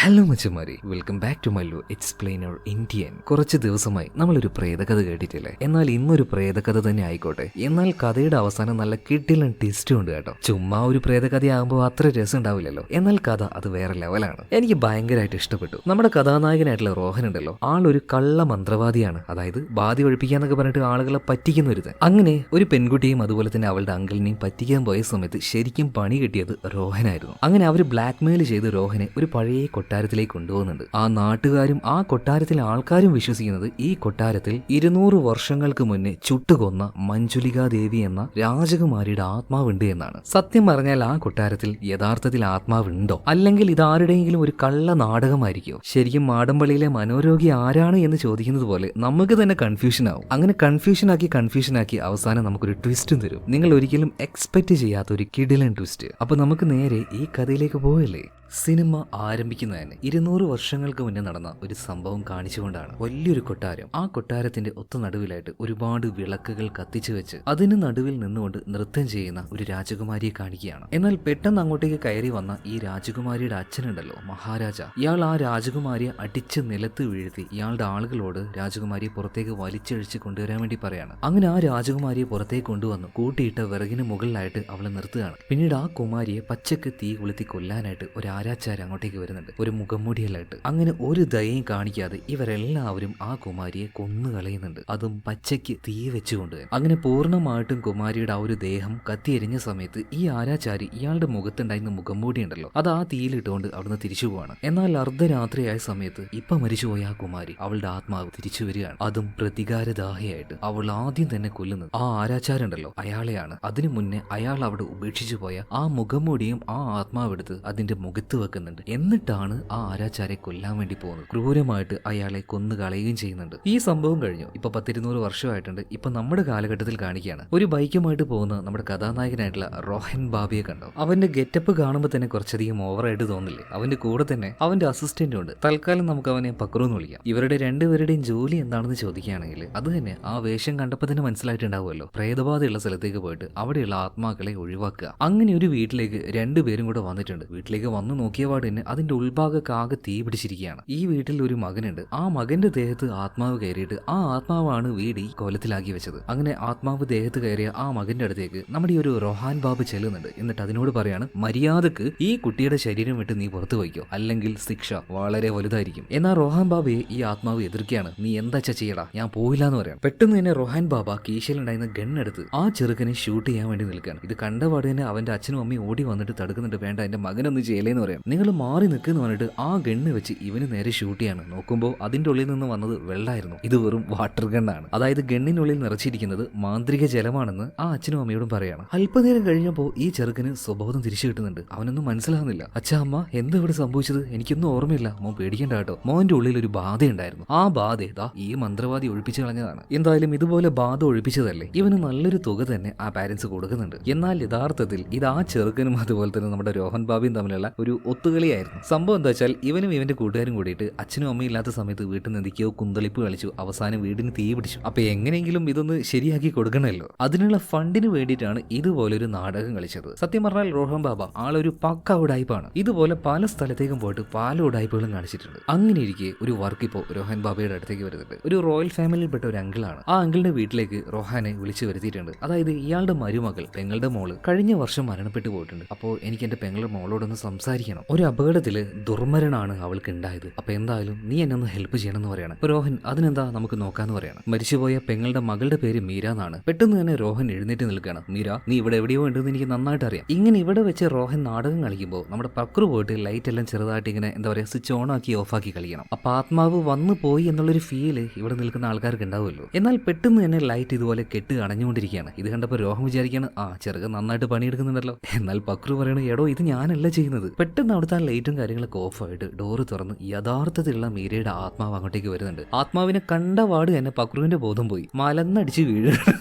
Hello മച്ചന്മാരെ, welcome back to my law explainer Indian. കുറച്ച് ദിവസമായി നമ്മളൊരു പ്രേതകഥ കേട്ടിട്ടില്ലേ? എന്നാൽ ഇന്നൊരു പ്രേതകഥ തന്നെ ആയിക്കോട്ടെ. എന്നാൽ കഥയുടെ അവസാനം നല്ല കിട്ടിലും ട്വിസ്റ്റും ഉണ്ട് കേട്ടോ. ചുമ്മാ ഒരു പ്രേതകഥയാകുമ്പോൾ അത്ര രസം ഉണ്ടാവില്ലല്ലോ. എന്നാൽ കഥ അത് വേറെ ലെവലാണ്. എനിക്ക് ഭയങ്കരമായിട്ട് ഇഷ്ടപ്പെട്ടു. നമ്മുടെ കഥാനായകനായിട്ടുള്ള റോഹൻ ഉണ്ടല്ലോ, ആളൊരു കള്ള മന്ത്രവാദിയാണ്. അതായത് ബാധി ഒഴിപ്പിക്കാന്നൊക്കെ പറഞ്ഞിട്ട് ആളുകളെ പറ്റിക്കുന്ന ഒരുത്തൻ. അങ്ങനെ ഒരു പെൺകുട്ടിയും അതുപോലെ തന്നെ അവളുടെ അങ്കിളിനെയും പറ്റിക്കാൻ പോയ സമയത്ത് ശരിക്കും പണി കിട്ടിയത് റോഹനായിരുന്നു. അങ്ങനെ അവർ ബ്ലാക്ക് മെയിൽ ചെയ്ത് റോഹനെ ഒരു പഴയ കൊട്ടാരത്തിലേക്ക് കൊണ്ടുപോകുന്നുണ്ട്. ആ നാട്ടുകാരും ആ കൊട്ടാരത്തിലെ ആൾക്കാരും വിശ്വസിക്കുന്നത് ഈ കൊട്ടാരത്തിൽ 200 വർഷങ്ങൾക്ക് മുന്നേ ചുട്ടുകൊന്ന മഞ്ജുലികാ ദേവി എന്ന രാജകുമാരിയുടെ ആത്മാവുണ്ട് എന്നാണ്. സത്യം പറഞ്ഞാൽ ആ കൊട്ടാരത്തിൽ യഥാർത്ഥത്തിൽ ആത്മാവുണ്ടോ, അല്ലെങ്കിൽ ഇതാരുടെയെങ്കിലും ഒരു കള്ള നാടകമായിരിക്കോ? ശരിക്കും മാടമ്പള്ളിയിലെ മനോരോഗി ആരാണ് എന്ന് ചോദിക്കുന്നത് പോലെ നമുക്ക് തന്നെ കൺഫ്യൂഷൻ ആവും. അങ്ങനെ കൺഫ്യൂഷനാക്കി അവസാനം നമുക്കൊരു ട്വിസ്റ്റും തരും. നിങ്ങൾ ഒരിക്കലും എക്സ്പെക്ട് ചെയ്യാത്ത ഒരു കിടിലൻ ട്വിസ്റ്റ്. അപ്പൊ നമുക്ക് നേരെ ഈ കഥയിലേക്ക് പോയല്ലേ. സിനിമ ആരംഭിക്കുന്നതിന് 200 വർഷങ്ങൾക്ക് മുന്നേ നടന്ന ഒരു സംഭവം കാണിച്ചുകൊണ്ടാണ്. വലിയൊരു കൊട്ടാരം. ആ കൊട്ടാരത്തിന്റെ ഒത്ത നടുവിലായിട്ട് ഒരുപാട് വിളക്കുകൾ കത്തിച്ചു വെച്ച് അതിന് നടുവിൽ നിന്നുകൊണ്ട് നൃത്തം ചെയ്യുന്ന ഒരു രാജകുമാരിയെ കാണിക്കുകയാണ്. എന്നാൽ പെട്ടെന്ന് അങ്ങോട്ടേക്ക് കയറി വന്ന ഈ രാജകുമാരിയുടെ അച്ഛനുണ്ടല്ലോ, മഹാരാജ, ഇയാൾ ആ രാജകുമാരിയെ അടിച്ച് നിലത്ത് വീഴ്ത്തി ഇയാളുടെ ആളുകളോട് രാജകുമാരിയെ പുറത്തേക്ക് വലിച്ചഴിച്ച് കൊണ്ടുവരാൻ വേണ്ടി പറയാണ്. അങ്ങനെ ആ രാജകുമാരിയെ പുറത്തേക്ക് കൊണ്ടുവന്നു കൂട്ടിയിട്ട വിറകിന് മുകളിലായിട്ട് അവളെ നിർത്തുകയാണ്. പിന്നീട് ആ കുമാരിയെ പച്ചക്ക് തീ കൊളുത്തി കൊല്ലാനായിട്ട് ഒരു ആരാച്ചാര് അങ്ങോട്ടേക്ക് വരുന്നുണ്ട്, ഒരു മുഖംമൂടിയല്ലായിട്ട്. അങ്ങനെ ഒരു ദയയും കാണിക്കാതെ ഇവരെല്ലാവരും ആ കുമാരിയെ കൊന്നു കളയുന്നുണ്ട്, അതും പച്ചയ്ക്ക് തീ വെച്ചുകൊണ്ട്. അങ്ങനെ പൂർണ്ണമായിട്ടും കുമാരിയുടെ ആ ഒരു ദേഹം കത്തിയെരിഞ്ഞ സമയത്ത് ഈ ആരാച്ചാരി ഇയാളുടെ മുഖത്തുണ്ടായിരുന്ന മുഖംമൂടി ഉണ്ടല്ലോ, അത് ആ തീയിലിട്ടുകൊണ്ട് അവിടുന്ന് തിരിച്ചു പോവാണ്. എന്നാൽ അർദ്ധരാത്രിയായ സമയത്ത് ഇപ്പൊ മരിച്ചുപോയ ആ കുമാരി, അവളുടെ ആത്മാവ് തിരിച്ചു വരികയാണ്. അതും പ്രതികാരദാഹിയായിട്ട്. അവൾ ആദ്യം തന്നെ കൊല്ലുന്നത് ആ ആരാച്ചാരുണ്ടല്ലോ, അയാളെയാണ്. അതിനു മുന്നേ അയാൾ അവിടെ ഉപേക്ഷിച്ചു പോയ ആ മുഖംമൂടിയും ആ ആത്മാവെടുത്ത് അതിന്റെ മുഖത്ത് വെക്കുന്നുണ്ട്. എന്നിട്ടാണ് ആ ആരാച്ചാരെ കൊല്ലാൻ വേണ്ടി പോകുന്നത്. ക്രൂരമായിട്ട് അയാളെ കൊന്നു കളയുകയും ചെയ്യുന്നുണ്ട്. ഈ സംഭവം കഴിഞ്ഞു. ഇപ്പൊ 10-200 വർഷമായിട്ടുണ്ട്. ഇപ്പൊ നമ്മുടെ കാലഘട്ടത്തിൽ കാണിക്കുകയാണ്. ഒരു ബൈക്കുമായിട്ട് പോകുന്ന നമ്മുടെ കഥാനായകനായിട്ടുള്ള റോഹൻ ബാബിയെ കണ്ടോ? അവന്റെ ഗെറ്റപ്പ് കാണുമ്പോൾ തന്നെ കുറച്ചധികം ഓവറായിട്ട് തോന്നില്ലേ? അവന്റെ കൂടെ തന്നെ അവന്റെ അസിസ്റ്റന്റും ഉണ്ട്. തൽക്കാലം നമുക്ക് അവനെ പക്രു എന്ന് വിളിക്കാം. ഇവരുടെ രണ്ടുപേരുടെയും ജോലി എന്താണെന്ന് ചോദിക്കുകയാണെങ്കിൽ അത് തന്നെ ആ വേഷം കണ്ടപ്പോൾ തന്നെ മനസ്സിലായിട്ടുണ്ടാവുമല്ലോ. പ്രേതബാധയുള്ള സ്ഥലത്തേക്ക് പോയിട്ട് അവിടെയുള്ള ആത്മാക്കളെ ഒഴിവാക്കുക. അങ്ങനെ ഒരു വീട്ടിലേക്ക് രണ്ടുപേരും കൂടെ വന്നിട്ടുണ്ട്. വീട്ടിലേക്ക് വന്നു നോക്കിയപാട് തന്നെ അതിന്റെ ഉൾഭാഗക്കാകെ തീ പിടിച്ചിരിക്കുകയാണ്. ഈ വീട്ടിൽ ഒരു മകനുണ്ട്. ആ മകന്റെ ദേഹത്ത് ആത്മാവ് കയറിയിട്ട് ആ ആത്മാവാണ് വീട് ഈ കോലത്തിലാക്കി വെച്ചത്. അങ്ങനെ ആത്മാവ് ദേഹത്ത് കയറിയ ആ മകന്റെ അടുത്തേക്ക് നമ്മുടെ ഒരു റോഹാൻ ബാബു ചെല്ലുന്നുണ്ട്. എന്നിട്ട് അതിനോട് പറയാണ്, മര്യാദക്ക് ഈ കുട്ടിയുടെ ശരീരം വിട്ട് നീ പുറത്തു പോയിക്കോ, അല്ലെങ്കിൽ ശിക്ഷ വളരെ വലുതായിരിക്കും. എന്നാൽ റോഹാൻ ബാബയെ ഈ ആത്മാവ് എതിർക്കുകയാണ്. നീ എന്താ ചെയ്യടാ, ഞാൻ പോയില്ല എന്ന് പറയാം. പെട്ടെന്ന് തന്നെ റോഹാൻ ബാബ കീശയിലുണ്ടായിരുന്ന ഗണ്ണെടുത്ത് ആ ചെറുക്കനെ ഷൂട്ട് ചെയ്യാൻ വേണ്ടി നിൽക്കുകയാണ്. ഇത് കണ്ടപാട് തന്നെ അവന്റെ അച്ഛനും അമ്മയും ഓടി വന്നിട്ട് തടുക്കുന്നുണ്ട്. വേണ്ട, എന്റെ മകനൊന്ന് ചെയ്യലേന്ന് പറയാം. നിങ്ങൾ മാറി നിൽക്കുന്നു പറഞ്ഞിട്ട് ആ ഗണ്ണ് വെച്ച് ഇവന് നേരെ ഷൂട്ട് ചെയ്യാണ്. നോക്കുമ്പോൾ അതിന്റെ ഉള്ളിൽ നിന്ന് വന്നത് വെള്ളമായിരുന്നു. ഇത് വെറും വാട്ടർ ഗണ്ണാണ്. അതായത് ഗണ്ണിനുള്ളിൽ നിറച്ചിരിക്കുന്നത് മാന്ത്രിക ജലമാണെന്ന് ആ അച്ഛനും അമ്മയോടും പറയാണ്. അല്പനേരം കഴിഞ്ഞപ്പോൾ ഈ ചെറുക്കന് സ്വബോധം തിരിച്ചു കിട്ടുന്നുണ്ട്. അവനൊന്നും മനസ്സിലാകുന്നില്ല. അച്ഛാ, അമ്മ, എന്താ ഇവിടെ സംഭവിച്ചത്? എനിക്കൊന്നും ഓർമ്മയില്ല. മോൻ പേടിക്കേണ്ട കേട്ടോ. മോന്റെ ഉള്ളിൽ ഒരു ബാധയുണ്ടായിരുന്നു. ആ ബാധ ഈ മന്ത്രവാദി ഒഴിപ്പിച്ചു കളഞ്ഞതാണ്. എന്തായാലും ഇതുപോലെ ബാധ ഒഴിപ്പിച്ചതല്ലേ, ഇവന് നല്ലൊരു തുക തന്നെ ആ പാരന്റ്സ് കൊടുക്കുന്നുണ്ട്. എന്നാൽ യഥാർത്ഥത്തിൽ ഇത് ആ ചെറുക്കനും അതുപോലെ തന്നെ നമ്മുടെ രോഹൻ ബാബിയും തമ്മിലുള്ള ഒരു ഒത്തുകളിയായിരുന്നു. സംഭവം എന്താ വെച്ചാൽ ഇവനും ഇവന്റെ കൂട്ടുകാരും കൂടിയിട്ട് അച്ഛനും അമ്മയും ഇല്ലാത്ത സമയത്ത് വീട്ടിൽ നിന്ന് എന്തൊക്കെയോ കുന്തളിപ്പ് കളിച്ചു. അവസാനം വീടിന് തീ പിടിച്ചു. അപ്പൊ എങ്ങനെയെങ്കിലും ഇതൊന്ന് ശരിയാക്കി കൊടുക്കണമല്ലോ. അതിനുള്ള ഫണ്ടിന് വേണ്ടിയിട്ടാണ് ഇതുപോലൊരു നാടകം കളിച്ചത്. സത്യം പറഞ്ഞാൽ റോഹൻ ബാബ ആളൊരു പക്ക ഉടായ്പാണ്. ഇതുപോലെ പല സ്ഥലത്തേക്കും പോയിട്ട് പല ഉടായ്പകളും കാണിച്ചിട്ടുണ്ട്. അങ്ങനെ ഇരിക്കെ ഒരു വർക്ക് ഇപ്പോൾ റോഹൻ ബാബയുടെ അടുത്തേക്ക് വരുന്നുണ്ട്. ഒരു റോയൽ ഫാമിലിയിൽപ്പെട്ട ഒരു അങ്കിളാണ്. ആ അങ്കിളിന്റെ വീട്ടിലേക്ക് റോഹാനെ വിളിച്ചു വരുത്തിയിട്ടുണ്ട്. അതായത് ഇയാളുടെ മരുമകൾ, പെങ്ങളുടെ മോള്, കഴിഞ്ഞ വർഷം മരണപ്പെട്ടു പോയിട്ടുണ്ട്. അപ്പോൾ എനിക്ക് എന്റെ പെങ്ങളുടെ മോളോടൊന്ന് സംസാരിക്കണം. ഒരു അപകടത്തില് ദുർമരണാണ് അവൾക്ക് ഉണ്ടായത്. അപ്പൊ എന്തായാലും നീ എന്നെ ഒന്ന് ഹെൽപ്പ് ചെയ്യണം എന്ന് പറയാണ്. രോഹൻ അതിനെന്താ, നമുക്ക് നോക്കാന്ന് പറയാണ്. മരിച്ചുപോയ പെങ്ങളുടെ മകളുടെ പേര് മീര എന്നാണ്. പെട്ടെന്ന് തന്നെ രോഹൻ എഴുന്നേറ്റ് നിൽക്കുകയാണ്. മീര, നീ ഇവിടെ എവിടെയോ ഉണ്ടെന്ന് എനിക്ക് നന്നായിട്ട് അറിയാം. ഇങ്ങനെ ഇവിടെ വെച്ച് റോഹൻ നാടകം കളിക്കുമ്പോൾ നമ്മുടെ പക്രു പോയിട്ട് ലൈറ്റ് എല്ലാം ചെറുതായിട്ട് ഇങ്ങനെ എന്താ പറയുക, സ്വിച്ച് ഓൺ ആക്കി ഓഫ് ആക്കി കളിക്കണം. അപ്പൊ ആത്മാവ് വന്നു പോയി എന്നുള്ളൊരു ഫീല് ഇവിടെ നിൽക്കുന്ന ആൾക്കാർക്ക് ഉണ്ടാവുമല്ലോ. എന്നാൽ പെട്ടെന്ന് തന്നെ ലൈറ്റ് ഇതുപോലെ കെട്ട് അണഞ്ഞുകൊണ്ടിരിക്കുകയാണ്. ഇത് കണ്ടപ്പോൾ രോഹൻ വിചാരിക്കുകയാണ്, ആ ചെറുക്കൻ നന്നായിട്ട് പണിയെടുക്കുന്നുണ്ടല്ലോ. എന്നാൽ പക്രു പറയണു, എടോ ഇത് ഞാനല്ല ചെയ്യുന്നത്. പെട്ടെന്ന് അവിടുത്തെ ആ ലൈറ്റും കാര്യങ്ങളൊക്കെ ഓഫായിട്ട് ഡോറ് തുറന്ന് യഥാർത്ഥത്തിലുള്ള മീരയുടെ ആത്മാവ് അങ്ങോട്ടേക്ക് വരുന്നുണ്ട്. ആത്മാവിനെ കണ്ട പാട് തന്നെ പക്രുവിന്റെ ബോധം പോയി, മലന്നടിച്ച് വീഴുകയാണ്.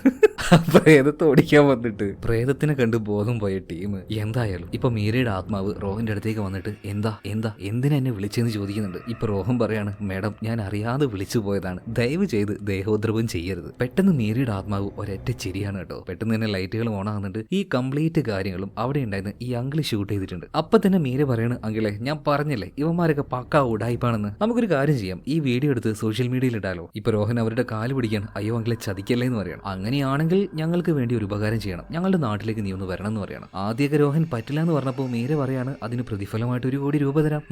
പ്രേതത്തെ ഓടിക്കാൻ വന്നിട്ട് പ്രേതത്തിനെ കണ്ട് ബോധം പോയ ടീം എന്തായാലും ഇപ്പൊ മീരയുടെ ആത്മാവ് റോഹന്റെ അടുത്തേക്ക് വന്നിട്ട് എന്തിനാ എന്നെ വിളിച്ചെന്ന് ചോദിക്കുന്നുണ്ട്. ഇപ്പൊ റോഹൻ പറയാണ്, മേഡം ഞാൻ അറിയാതെ വിളിച്ചു പോയതാണ്, ദയവ് ചെയ്ത് ദേഹോദ്രവം ചെയ്യരുത്. പെട്ടെന്ന് മീരയുടെ ആത്മാവ് ഒരൊറ്റ ചിരിയാണ് കേട്ടോ. പെട്ടെന്ന് തന്നെ ലൈറ്റുകൾ ഓൺ ആകുന്നുണ്ട്. ഈ കംപ്ലീറ്റ് കാര്യങ്ങളും അവിടെ ഉണ്ടായിരുന്ന ഈ അങ്കിള് ഷൂട്ട് ചെയ്തിട്ടുണ്ട്. അപ്പൊ തന്നെ മീര പറയാണ്, അങ്കിളെ ഞാൻ പറഞ്ഞില്ലേ ഇവന്മാരൊക്കെ പക്കാ ഉടായിപ്പാണെന്ന്, നമുക്കൊരു കാര്യം ചെയ്യാം, ഈ വീഡിയോ എടുത്ത് സോഷ്യൽ മീഡിയയിൽ ഇടാലോ. ഇപ്പൊ റോഹൻ അവരുടെ കാല് പിടിക്കാൻ, അയ്യോ അങ്കിളെ ചതിക്കല്ലേ എന്ന് പറയണം. അങ്ങനെയാണെങ്കിൽ ഞങ്ങൾക്ക് വേണ്ടി ഒരു ഉപകാരം ചെയ്യണം, ഞങ്ങളുടെ നാട്ടിലേക്ക് നീ ഒന്ന് വരണം എന്ന് പറയണം. ആദ്യമൊക്കെ രോഹൻ പറ്റില്ല എന്ന് പറഞ്ഞപ്പോൾ മീര പറയാണ്, അതിന് പ്രതിഫലമായിട്ട് 1 കോടി രൂപ തരാം.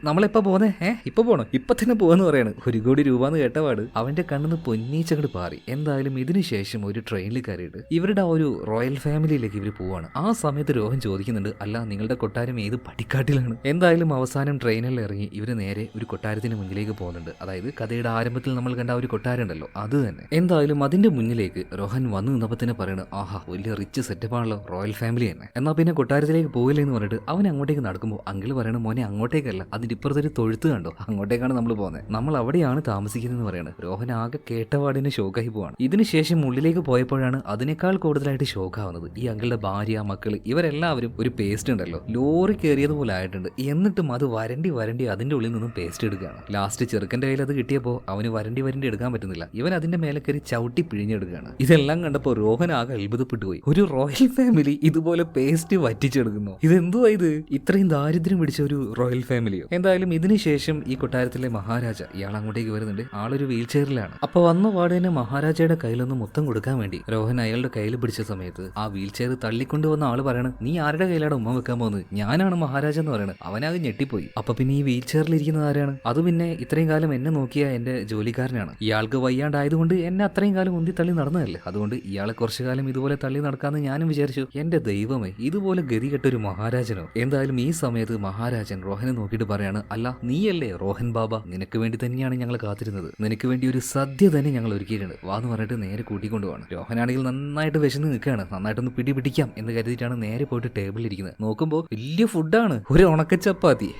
നമ്മളെപ്പോ പോന്നേ? ഇപ്പൊ പോണം, ഇപ്പൊ തന്നെ പോവാന്ന് പറയാണ്. 1 കോടി രൂപ എന്ന് കേട്ടപാട് അവന്റെ കണ്ണിന്ന് പൊന്നീച്ചങ്ങട് പാറി. എന്തായാലും ഇതിനു ശേഷം ഒരു ട്രെയിനിൽ കയറിയിട്ട് ഇവരുടെ ആ ഒരു റോയൽ ഫാമിലിയിലേക്ക് ഇവർ പോവാണ്. ആ സമയത്ത് രോഹൻ ചോദിക്കുന്നുണ്ട്, അല്ല നിങ്ങളുടെ കൊട്ടാരം ഏത് പടിക്കാട്ടിലാണ്? എന്തായാലും അവസാനം ട്രെയിനിൽ ഇറങ്ങി ഇവര് നേരെ ഒരു കൊട്ടാരത്തിന് മുന്നിലേക്ക് പോകുന്നുണ്ട്. അതായത് കഥയുടെ ആരംഭത്തിൽ നമ്മൾ കണ്ട ആ ഒരു കൊട്ടാരം ഉണ്ടല്ലോ, അത് തന്നെ. എന്തായാലും അതിന്റെ മുന്നിലേക്ക് റോഹൻ വന്നു നിന്നപ്പോ തന്നെ പറയുന്നത്, ആഹാ വലിയ റിച്ച് സെറ്റപ്പ് ആണല്ലോ, റോയൽ ഫാമിലി തന്നെ, എന്നാ പിന്നെ കൊട്ടാരത്തിലേക്ക് പോകില്ല എന്ന് പറഞ്ഞിട്ട് അവൻ അങ്ങോട്ടേക്ക് നടക്കുമ്പോൾ അങ്കിൾ പറയണ, മോനെ അങ്ങോട്ടേക്കല്ല, അതിന്റെ ഇപ്പുറത്തൊരു തൊഴുത്ത് കണ്ടോ, അങ്ങോട്ടേക്കാണ് നമ്മൾ പോകുന്നത്, നമ്മൾ അവിടെയാണ് താമസിക്കുന്നതെന്ന് പറയാണ്. രോഹൻ ആകെ കേട്ടപാടിന് ഷോക്കായി പോവാണ്. ഇതിനുശേഷം ഉള്ളിലേക്ക് പോയപ്പോഴാണ് അതിനേക്കാൾ കൂടുതലായിട്ട് ഷോക്കാവുന്നത്. ഈ അങ്കിളുടെ ഭാര്യ, മക്കള് ഇവരെല്ലാവരും ഒരു പേസ്റ്റ് ഉണ്ടല്ലോ ലോറി കയറിയതുപോലെ ആയിട്ടുണ്ട്. എന്നിട്ടും അത് വരണ്ടി അതിന്റെ ഉള്ളിൽ നിന്നും പേസ്റ്റ് എടുക്കുകയാണ്. ലാസ്റ്റ് ചെറുക്കന്റെ കയ്യിൽ അത് കിട്ടിയപ്പോൾ അവന് വരണ്ടി എടുക്കാൻ പറ്റുന്നില്ല. ഇവൻ അതിന്റെ മേലെ കയറി ചവിട്ടി പിഴിഞ്ഞെടുക്കുകയാണ്. ഇതെല്ലാം കണ്ടപ്പോൾ രോഹൻ ആകെ അത്ഭുതപ്പെട്ടു പോയി. ഒരു റോയൽ ഫാമിലി ഇതുപോലെ പേസ്റ്റ് വറ്റിച്ചെടുക്കുന്നു, ഇതെന്തുവാ ഇത്? ഇത്രയും ദാരിദ്ര്യം പിടിച്ച ഒരു റോയൽ ഫാമിലിയോ? എന്തായാലും ഇതിനുശേഷം ഈ കൊട്ടാരത്തിലെ മഹാരാജ ഇയാൾ അങ്ങോട്ടേക്ക് വരുന്നുണ്ട്. ആളൊരു വീൽ ചെയറിലാണ്. അപ്പൊ വന്ന പാടേനെ മഹാരാജയുടെ കയ്യിലൊന്ന് മുത്തം കൊടുക്കാൻ വേണ്ടി രോഹൻ അയാളുടെ കയ്യിൽ പിടിച്ച സമയത്ത് ആ വീൽ ചെയർ തള്ളിക്കൊണ്ടുവന്ന ആള് പറയണം, നീ ആരുടെ കയ്യിലാണ് ഉമ്മ വെക്കാൻ പോകുന്നത്? ഞാനാണ് മഹാരാജ എന്ന് പറയണത്. അവനാകെ ഞെട്ടിപ്പോയി. അപ്പൊ പിന്നെ ഈ വീൽ ചെയറിൽ ഇരിക്കുന്നത് ആരാണ്? അത് പിന്നെ ഇത്രയും കാലം എന്നെ നോക്കിയ എന്റെ ജോലിക്കാരനാണ്. ഇയാൾക്ക് വയ്യാണ്ടായതുകൊണ്ട് എന്നെ അത്രയും കാലം ഉന്തി തള്ളി നടന്നതല്ലേ, അതുകൊണ്ട് ഇയാളെ കുറച്ചു കാലം ഇതുപോലെ തള്ളി നടക്കാന്ന് ഞാനും വിചാരിച്ചു. എന്റെ ദൈവമേ, ഇതുപോലെ ഗതികെട്ടൊരു മഹാരാജനോ? എന്തായാലും ഈ സമയത്ത് മഹാരാജൻ റോഹനെ നോക്കിയിട്ട് പറയാണ്, അല്ല നീയല്ലേ റോഹൻ ബാബ, നിനക്ക് വേണ്ടി തന്നെയാണ് ഞങ്ങൾ കാത്തിരുന്നത്, നിനക്ക് വേണ്ടി ഒരു സദ്യ തന്നെ ഞങ്ങൾ ഒരുക്കിയിട്ടുണ്ട്, വാന്ന് പറഞ്ഞിട്ട് നേരെ കൂട്ടിക്കൊണ്ടുപോവാണ്. രോഹനാണെങ്കിൽ നന്നായിട്ട് വിശന്ന് നിൽക്കുകയാണ്. നന്നായിട്ടൊന്ന് പിടിക്കാം എന്ന് കരുതിയിട്ടാണ് നേരെ പോയിട്ട് ടേബിളിൽ ഇരിക്കുന്നത്. നോക്കുമ്പോൾ വലിയ ഫുഡാണ്. ഒരു ഉണക്ക ചപ്പാത്തി,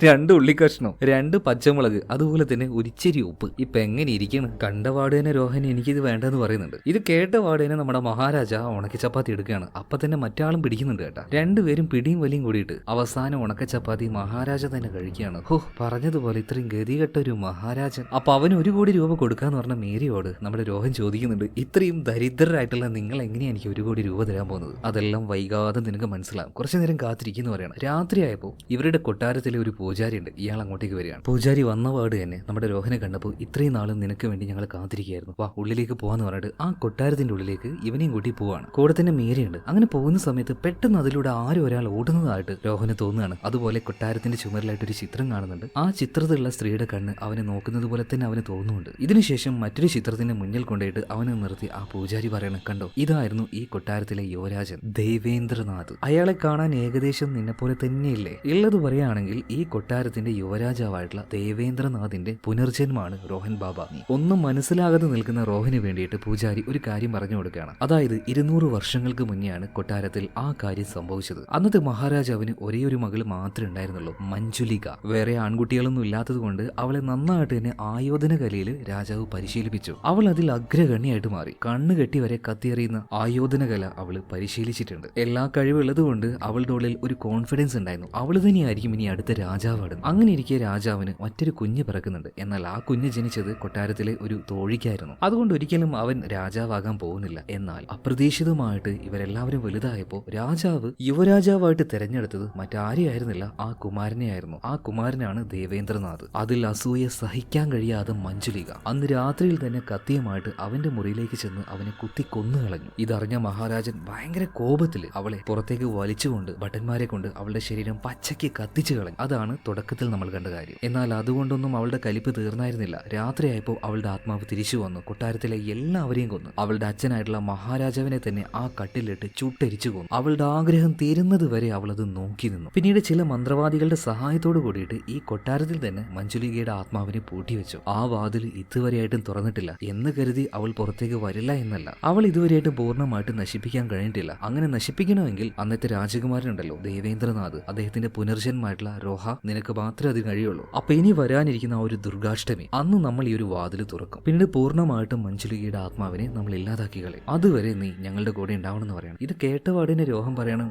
2 ഉള്ളിക്കഷ്ണം, 2 പച്ചമുളക്, അതുപോലെ തന്നെ ഒരിച്ചിരി ഉപ്പ്. ഇപ്പൊ എങ്ങനെ ഇരിക്കണം? കണ്ട പാടേനെ രോഹൻ എനിക്കിത് വേണ്ടെന്ന് പറയുന്നുണ്ട്. ഇത് കേട്ട പാടേനെ നമ്മുടെ മഹാരാജ ഉണക്ക ചപ്പാത്തി എടുക്കുകയാണ്. അപ്പൊ തന്നെ മറ്റാളും പിടിക്കുന്നുണ്ട് കേട്ടാ. രണ്ടുപേരും പിടിയും വലിയും കൂടിയിട്ട് അവസാനം ഉണക്ക ചപ്പാത്തി മഹാരാജ തന്നെ കഴിക്കുകയാണ്. ഹോ, പറഞ്ഞതുപോലെ ഇത്രയും ഗതികെട്ട ഒരു മഹാരാജൻ. അപ്പൊ അവന് 1 കോടി രൂപ കൊടുക്കാന്ന് പറഞ്ഞ മേരിയോട് നമ്മുടെ രോഹൻ ചോദിക്കുന്നുണ്ട്, ഇത്രയും ദരിദ്രരായിട്ടുള്ള നിങ്ങൾ എങ്ങനെയാണ് എനിക്ക് 1 കോടി രൂപ തരാൻ പോകുന്നത്? അതെല്ലാം വൈകാതെ നിനക്ക് മനസ്സിലാവും, കുറച്ചു നേരം കാത്തിരിക്കുന്നു പറയണം. രാത്രിയായപ്പോൾ ഇവരുടെ കൊട്ടാരത്തിലെ ഒരു പൂജാരി ഉണ്ട്. ഇയാൾ അങ്ങോട്ടേക്ക് വരികയാണ്. പൂജാരി വന്ന പാട് തന്നെ നമ്മുടെ രോഹനെ കണ്ടപ്പോൾ, ഇത്രയും നാളും നിനക്ക് വേണ്ടി ഞങ്ങൾ കാത്തിരിക്കുകയായിരുന്നു, വാ ഉള്ളിലേക്ക് പോവാന്ന് പറഞ്ഞിട്ട് ആ കൊട്ടാരത്തിന്റെ ഉള്ളിലേക്ക് ഇവനെയും കൂട്ടി പോവാണ്. കൂടെ തന്നെ മേരിയുണ്ട്. അങ്ങനെ പോകുന്ന സമയത്ത് പെട്ടെന്ന് അതിലൂടെ ആരും ഒരാൾ ഓടുന്നതായിട്ട് രോഹന് തോന്നുകയാണ്. അതുപോലെ കൊട്ടാരത്തിന്റെ ചുമരിലായിട്ട് ഒരു ചിത്രം കാണുന്നുണ്ട്. ആ ചിത്രത്തിലുള്ള സ്ത്രീയുടെ കണ്ണ് അവനെ നോക്കുന്നത് പോലെ തന്നെ അവന് തോന്നുന്നുണ്ട്. ഇതിനുശേഷം മറ്റൊരു ചിത്രത്തിന്റെ മുന്നിൽ കൊണ്ടുപോയിട്ട് അവനെ നിർത്തി ആ പൂജാരി പറയണം, കണ്ടോ ഇതായിരുന്നു ഈ കൊട്ടാരത്തിലെ യുവരാജൻ ദേവേന്ദ്രനാഥ്. അയാളെ കാണാൻ ഏകദേശം നിന്നെ പോലെ തന്നെയില്ലേ? ഉള്ളത് പറയുകയാണെങ്കിൽ ഈ കൊട്ടാരത്തിന്റെ യുവരാജാവായിട്ടുള്ള ദേവേന്ദ്രനാഥിന്റെ പുനർജന്മാണ് റോഹൻ ബാബ. ഒന്നും മനസ്സിലാകാതെ നിൽക്കുന്ന റോഹന് വേണ്ടിയിട്ട് പൂജാരി ഒരു കാര്യം പറഞ്ഞു കൊടുക്കുകയാണ്. അതായത് 200 വർഷങ്ങൾക്ക് മുന്നെയാണ് കൊട്ടാരത്തിൽ ആ കാര്യം സംഭവിച്ചത്. അന്നത്തെ മഹാരാജാവിന് ഒരേ ഒരു മകള് മാത്രമേ ഉണ്ടായിരുന്നുള്ളൂ, മഞ്ജുലിക. വേറെ ആൺകുട്ടികളൊന്നും ഇല്ലാത്തത് കൊണ്ട് അവളെ നന്നായിട്ട് തന്നെ ആയോധന കലയിൽ രാജാവ് പരിശീലിപ്പിച്ചു. അവൾ അതിൽ അഗ്രഗണ്യായിട്ട് മാറി. കണ്ണുകെട്ടി വരെ കത്തിയെറിയുന്ന ആയോധന കല അവള് പരിശീലിച്ചിട്ടുണ്ട്. എല്ലാ കഴിവുള്ളത് കൊണ്ട് അവളുടെ ഉള്ളിൽ ഒരു കോൺഫിഡൻസ് ഉണ്ടായിരുന്നു, അവള് തന്നെയായിരിക്കും ഇനി അടുത്ത രാജാവാണ്. അങ്ങനെ ഇരിക്കെ രാജാവിന് മറ്റൊരു കുഞ്ഞ് പിറക്കുന്നുണ്ട്. എന്നാൽ ആ കുഞ്ഞ് ജനിച്ചത് കൊട്ടാരത്തിലെ ഒരു തോഴിക്കായിരുന്നു. അതുകൊണ്ട് ഒരിക്കലും അവൻ രാജാവാകാൻ പോകുന്നില്ല. എന്നാൽ അപ്രതീക്ഷിതമായിട്ട് ഇവരെല്ലാവരും വലുതായപ്പോൾ രാജാവ് യുവരാജാവായിട്ട് തെരഞ്ഞെടുത്തത് മറ്റാരെയായിരുന്നില്ല, ആ കുമാരനെയായിരുന്നു. ആ കുമാരനാണ് ദേവേന്ദ്രനാഥ്. അതിൽ അസൂയ സഹിക്കാൻ കഴിയാതെ മഞ്ജുലിക അന്ന് രാത്രിയിൽ തന്നെ കത്തിയുമായിട്ട് അവന്റെ മുറിയിലേക്ക് ചെന്ന് അവനെ കുത്തി കൊന്നുകളഞ്ഞു. ഇതറിഞ്ഞ മഹാരാജൻ ഭയങ്കര കോപത്തില് അവളെ പുറത്തേക്ക് വലിച്ചുകൊണ്ട് ഭട്ടന്മാരെ കൊണ്ട് അവളുടെ ശരീരം പച്ചയ്ക്ക് കത്തിച്ചു കളഞ്ഞു. അതാണ് തുടക്കത്തിൽ നമ്മൾ കണ്ട കാര്യം. എന്നാൽ അതുകൊണ്ടൊന്നും അവളുടെ കലിപ്പ് തീർന്നായിരുന്നില്ല. രാത്രിയായപ്പോൾ അവളുടെ ആത്മാവ് തിരിച്ചു വന്നു. കൊട്ടാരത്തിലെ എല്ലാവരെയും കൊന്നു. അവളുടെ അച്ഛനായിട്ടുള്ള മഹാരാജാവിനെ തന്നെ ആ കട്ടിലിട്ട് ചുട്ടരിച്ചു കൊന്നു. അവളുടെ ആഗ്രഹം തീരുന്നത് വരെ അവൾ അത് നോക്കി നിന്നു. പിന്നീട് ചില മന്ത്രവാദികളുടെ സഹായത്തോട് കൂടിയിട്ട് ഈ കൊട്ടാരത്തിൽ തന്നെ മഞ്ജുലികയുടെ ആത്മാവിനെ പൂട്ടിവെച്ചു. ആ വാതിൽ ഇതുവരെയായിട്ടും തുറന്നിട്ടില്ല എന്ന് കരുതി അവൾ പുറത്തേക്ക് വരില്ല എന്നല്ല, അവൾ ഇതുവരെയായിട്ടും പൂർണ്ണമായിട്ട് നശിപ്പിക്കാൻ കഴിഞ്ഞിട്ടില്ല. അങ്ങനെ നശിപ്പിക്കണമെങ്കിൽ അന്നത്തെ രാജകുമാരനുണ്ടല്ലോ ദേവേന്ദ്രനാഥ്, അദ്ദേഹത്തിന്റെ പുനർജന്മായിട്ടുള്ള രോഹ, നിനക്ക് മാത്രമേ അത് കഴിയുള്ളൂ. അപ്പൊ ഇനി വരാനിരിക്കുന്ന ആ ഒരു ദുർഗാഷ്ടമി, അന്ന് നമ്മൾ ഈ ഒരു വാതിൽ തുറക്കും. പിന്നീട് പൂർണ്ണമായിട്ടും മഞ്ജുലികയുടെ ആത്മാവിനെ നമ്മൾ ഇല്ലാതാക്കി ബാക്കികളെ. അതുവരെ നീ ഞങ്ങളുടെ കൂടെ ഉണ്ടാവണമെന്ന് പറയണം. ഇത് കേട്ടപാടിന് രോഹൻ പറയണം,